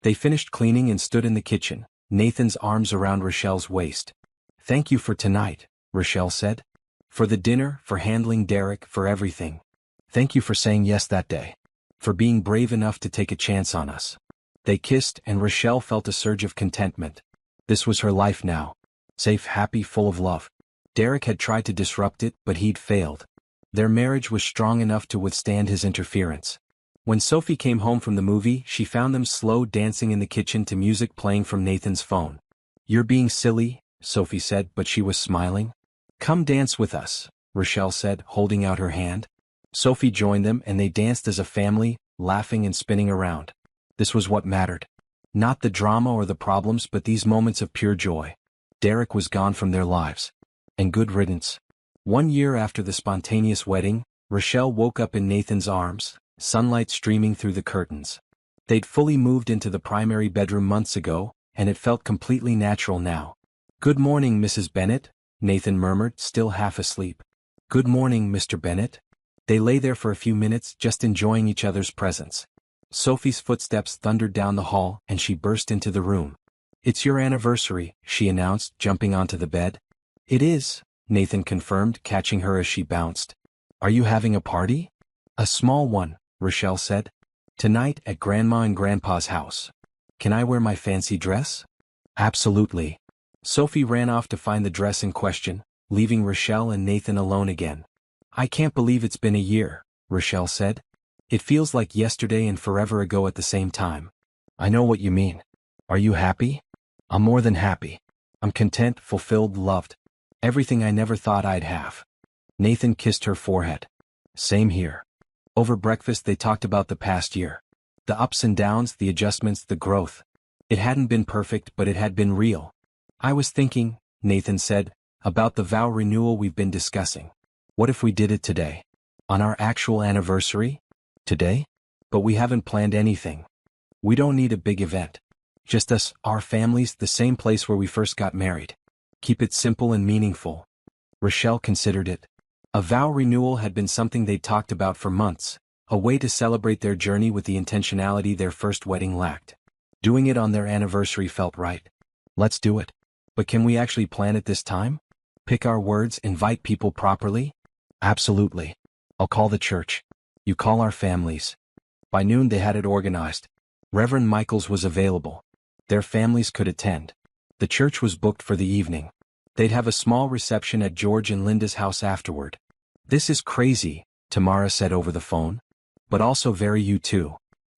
They finished cleaning and stood in the kitchen, Nathan's arms around Rochelle's waist. Thank you for tonight, Rochelle said. For the dinner, for handling Derek, for everything. Thank you for saying yes that day. For being brave enough to take a chance on us. They kissed, and Rochelle felt a surge of contentment. This was her life now. Safe, happy, full of love. Derek had tried to disrupt it, but he'd failed. Their marriage was strong enough to withstand his interference. When Sophie came home from the movie, she found them slow dancing in the kitchen to music playing from Nathan's phone. You're being silly, Sophie said, but she was smiling. Come dance with us, Rochelle said, holding out her hand. Sophie joined them and they danced as a family, laughing and spinning around. This was what mattered. Not the drama or the problems, but these moments of pure joy. Derek was gone from their lives. And good riddance. 1 year after the spontaneous wedding, Rochelle woke up in Nathan's arms, sunlight streaming through the curtains. They'd fully moved into the primary bedroom months ago, and it felt completely natural now. Good morning, Mrs. Bennet, Nathan murmured, still half asleep. Good morning, Mr. Bennet. They lay there for a few minutes, just enjoying each other's presence. Sophie's footsteps thundered down the hall, and she burst into the room. It's your anniversary, she announced, jumping onto the bed. It is, Nathan confirmed, catching her as she bounced. Are you having a party? A small one, Rochelle said. Tonight at Grandma and Grandpa's house. Can I wear my fancy dress? Absolutely. Sophie ran off to find the dress in question, leaving Rochelle and Nathan alone again. I can't believe it's been a year, Rochelle said. It feels like yesterday and forever ago at the same time. I know what you mean. Are you happy? I'm more than happy. I'm content, fulfilled, loved. Everything I never thought I'd have. Nathan kissed her forehead. Same here. Over breakfast they talked about the past year. The ups and downs, the adjustments, the growth. It hadn't been perfect, but it had been real. I was thinking, Nathan said, about the vow renewal we've been discussing. What if we did it today? On our actual anniversary? Today? But we haven't planned anything. We don't need a big event. Just us, our families, the same place where we first got married. Keep it simple and meaningful. Rochelle considered it. A vow renewal had been something they'd talked about for months, a way to celebrate their journey with the intentionality their first wedding lacked. Doing it on their anniversary felt right. Let's do it. But can we actually plan it this time? Pick our words, invite people properly? Absolutely. I'll call the church. You call our families. By noon they had it organized. Reverend Michaels was available. Their families could attend. The church was booked for the evening. They'd have a small reception at George and Linda's house afterward. This is crazy, Tamara said over the phone. But also very you too.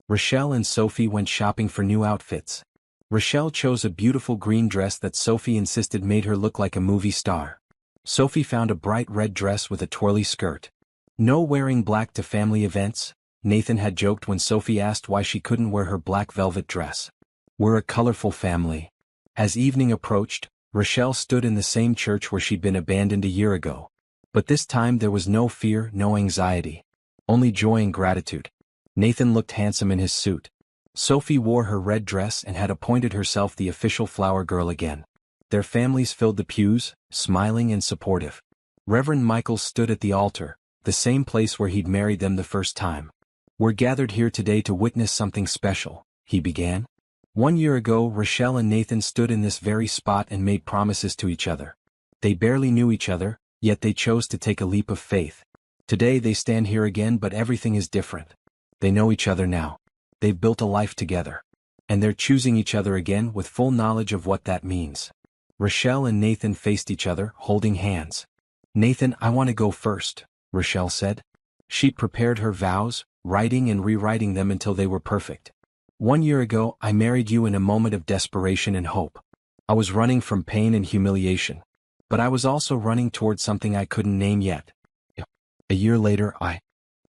Rochelle and Sophie went shopping for new outfits. Rochelle chose a beautiful green dress that Sophie insisted made her look like a movie star. Sophie found a bright red dress with a twirly skirt. No wearing black to family events, Nathan had joked when Sophie asked why she couldn't wear her black velvet dress. We're a colorful family. As evening approached, Rochelle stood in the same church where she'd been abandoned a year ago. But this time there was no fear, no anxiety. Only joy and gratitude. Nathan looked handsome in his suit. Sophie wore her red dress and had appointed herself the official flower girl again. Their families filled the pews, smiling and supportive. Reverend Michael stood at the altar, the same place where he'd married them the first time. We're gathered here today to witness something special, he began. 1 year ago, Rochelle and Nathan stood in this very spot and made promises to each other. They barely knew each other, yet they chose to take a leap of faith. Today they stand here again, but everything is different. They know each other now. They've built a life together. And they're choosing each other again with full knowledge of what that means. Rochelle and Nathan faced each other, holding hands. Nathan, I want to go first, Rochelle said. She'd prepared her vows, writing and rewriting them until they were perfect. 1 year ago, I married you in a moment of desperation and hope. I was running from pain and humiliation. But I was also running toward something I couldn't name yet. A year later, I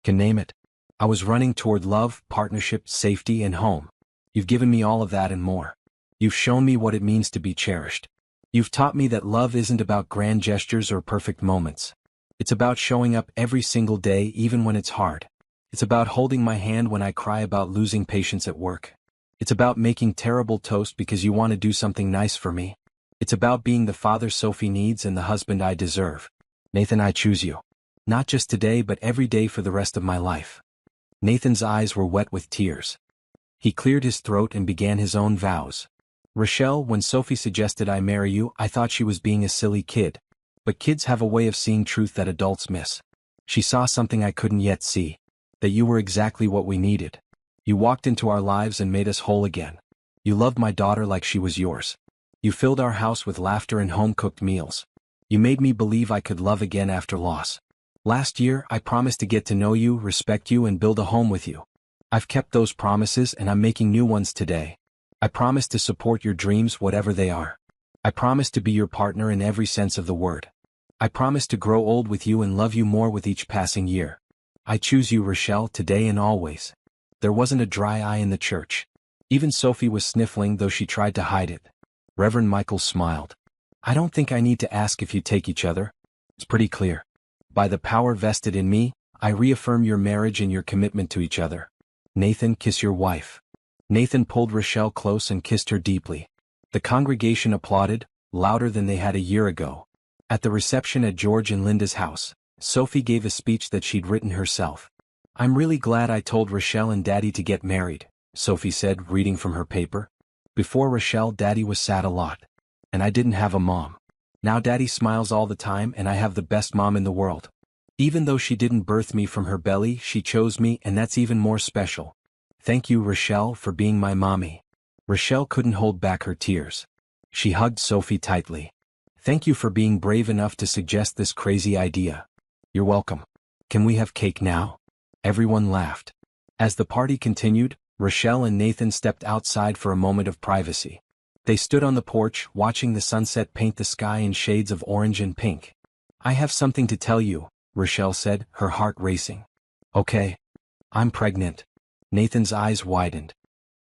can name it. I was running toward love, partnership, safety, and home. You've given me all of that and more. You've shown me what it means to be cherished. You've taught me that love isn't about grand gestures or perfect moments. It's about showing up every single day even when it's hard. It's about holding my hand when I cry about losing patience at work. It's about making terrible toast because you want to do something nice for me. It's about being the father Sophie needs and the husband I deserve. Nathan, I choose you. Not just today but every day for the rest of my life. Nathan's eyes were wet with tears. He cleared his throat and began his own vows. Rochelle, when Sophie suggested I marry you, I thought she was being a silly kid. But kids have a way of seeing truth that adults miss. She saw something I couldn't yet see. That you were exactly what we needed. You walked into our lives and made us whole again. You loved my daughter like she was yours. You filled our house with laughter and home-cooked meals. You made me believe I could love again after loss. Last year, I promised to get to know you, respect you, and build a home with you. I've kept those promises and I'm making new ones today. I promise to support your dreams whatever they are. I promise to be your partner in every sense of the word. I promise to grow old with you and love you more with each passing year. I choose you, Rochelle, today and always. There wasn't a dry eye in the church. Even Sophie was sniffling, though she tried to hide it. Reverend Michael smiled. I don't think I need to ask if you take each other. It's pretty clear. By the power vested in me, I reaffirm your marriage and your commitment to each other. Nathan, kiss your wife. Nathan pulled Rochelle close and kissed her deeply. The congregation applauded, louder than they had a year ago. At the reception at George and Linda's house, Sophie gave a speech that she'd written herself. I'm really glad I told Rochelle and Daddy to get married, Sophie said, reading from her paper. Before Rochelle, Daddy was sad a lot. And I didn't have a mom. Now Daddy smiles all the time and I have the best mom in the world. Even though she didn't birth me from her belly, she chose me, and that's even more special. Thank you, Rochelle, for being my mommy. Rochelle couldn't hold back her tears. She hugged Sophie tightly. Thank you for being brave enough to suggest this crazy idea. You're welcome. Can we have cake now? Everyone laughed. As the party continued, Rochelle and Nathan stepped outside for a moment of privacy. They stood on the porch, watching the sunset paint the sky in shades of orange and pink. I have something to tell you, Rochelle said, her heart racing. Okay. I'm pregnant. Nathan's eyes widened.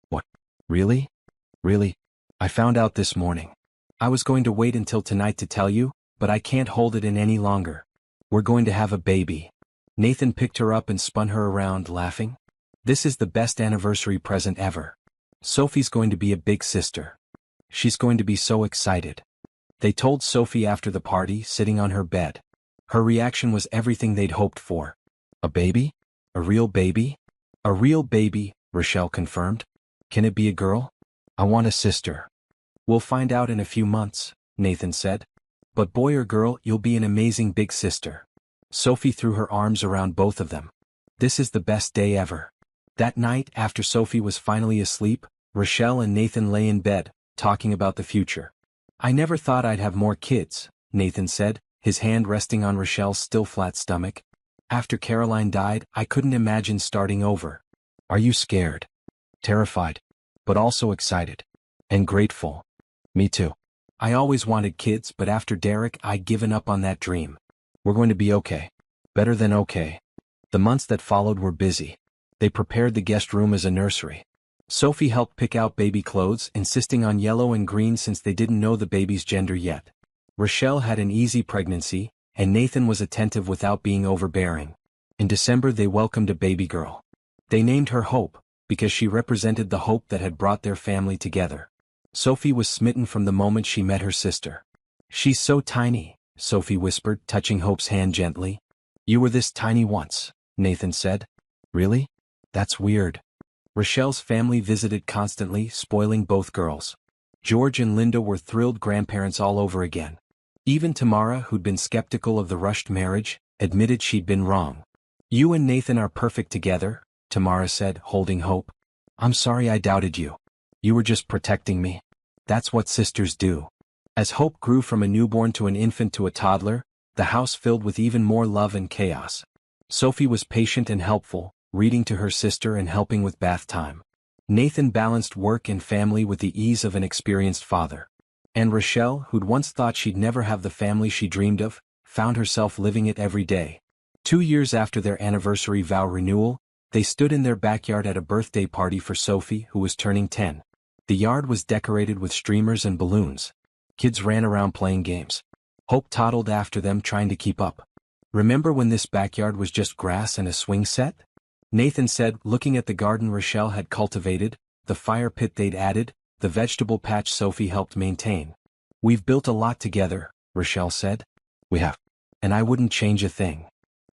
What? Really? Really? I found out this morning. I was going to wait until tonight to tell you, but I can't hold it in any longer. We're going to have a baby. Nathan picked her up and spun her around, laughing. This is the best anniversary present ever. Sophie's going to be a big sister. She's going to be so excited. They told Sophie after the party, sitting on her bed. Her reaction was everything they'd hoped for. A baby? A real baby? A real baby, Rochelle confirmed. Can it be a girl? I want a sister. We'll find out in a few months, Nathan said. But boy or girl, you'll be an amazing big sister. Sophie threw her arms around both of them. This is the best day ever. That night, after Sophie was finally asleep, Rochelle and Nathan lay in bed, talking about the future. I never thought I'd have more kids, Nathan said, his hand resting on Rochelle's still flat stomach. After Caroline died, I couldn't imagine starting over. Are you scared? Terrified. But also excited. And grateful. Me too. I always wanted kids, but after Derek, I'd given up on that dream. We're going to be okay. Better than okay. The months that followed were busy. They prepared the guest room as a nursery. Sophie helped pick out baby clothes, insisting on yellow and green since they didn't know the baby's gender yet. Rochelle had an easy pregnancy, and Nathan was attentive without being overbearing. In December they welcomed a baby girl. They named her Hope, because she represented the hope that had brought their family together. Sophie was smitten from the moment she met her sister. She's so tiny, Sophie whispered, touching Hope's hand gently. You were this tiny once, Nathan said. Really? That's weird. Rochelle's family visited constantly, spoiling both girls. George and Linda were thrilled grandparents all over again. Even Tamara, who'd been skeptical of the rushed marriage, admitted she'd been wrong. You and Nathan are perfect together, Tamara said, holding Hope. I'm sorry I doubted you. You were just protecting me. That's what sisters do. As Hope grew from a newborn to an infant to a toddler, the house filled with even more love and chaos. Sophie was patient and helpful, reading to her sister and helping with bath time. Nathan balanced work and family with the ease of an experienced father. And Rochelle, who'd once thought she'd never have the family she dreamed of, found herself living it every day. 2 years after their anniversary vow renewal, they stood in their backyard at a birthday party for Sophie, who was turning 10. The yard was decorated with streamers and balloons. Kids ran around playing games. Hope toddled after them, trying to keep up. "Remember when this backyard was just grass and a swing set?" Nathan said, looking at the garden Rochelle had cultivated, the fire pit they'd added, the vegetable patch Sophie helped maintain. "We've built a lot together," Rochelle said. "We have. And I wouldn't change a thing."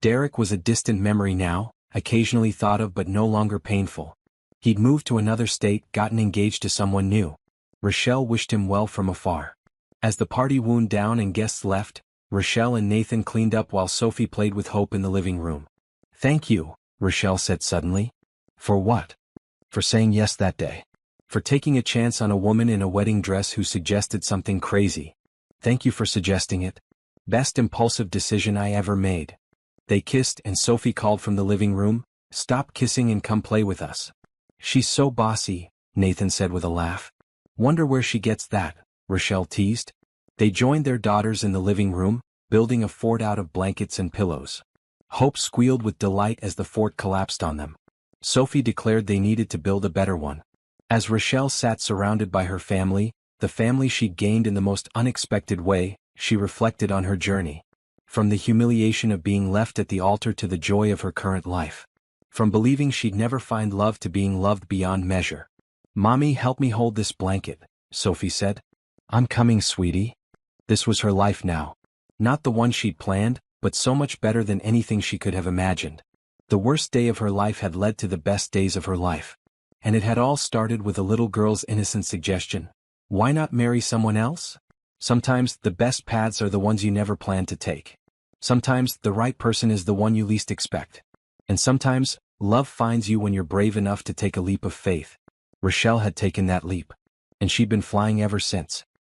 Derek was a distant memory now, occasionally thought of but no longer painful. He'd moved to another state, gotten engaged to someone new. Rochelle wished him well from afar. As the party wound down and guests left, Rochelle and Nathan cleaned up while Sophie played with Hope in the living room. "Thank you," Rochelle said suddenly. "For what?" "For saying yes that day. For taking a chance on a woman in a wedding dress who suggested something crazy. Thank you for suggesting it. Best impulsive decision I ever made." They kissed and Sophie called from the living room, "Stop kissing and come play with us." "She's so bossy," Nathan said with a laugh. "Wonder where she gets that," Rochelle teased. They joined their daughters in the living room, building a fort out of blankets and pillows. Hope squealed with delight as the fort collapsed on them. Sophie declared they needed to build a better one. As Rochelle sat surrounded by her family, the family she'd gained in the most unexpected way, she reflected on her journey. From the humiliation of being left at the altar to the joy of her current life. From believing she'd never find love to being loved beyond measure. "Mommy, help me hold this blanket," Sophie said. "I'm coming, sweetie." This was her life now. Not the one she'd planned, but so much better than anything she could have imagined. The worst day of her life had led to the best days of her life. And it had all started with a little girl's innocent suggestion. Why not marry someone else? Sometimes the best paths are the ones you never planned to take. Sometimes the right person is the one you least expect. And sometimes, love finds you when you're brave enough to take a leap of faith. Rochelle had taken that leap. And she'd been flying ever since.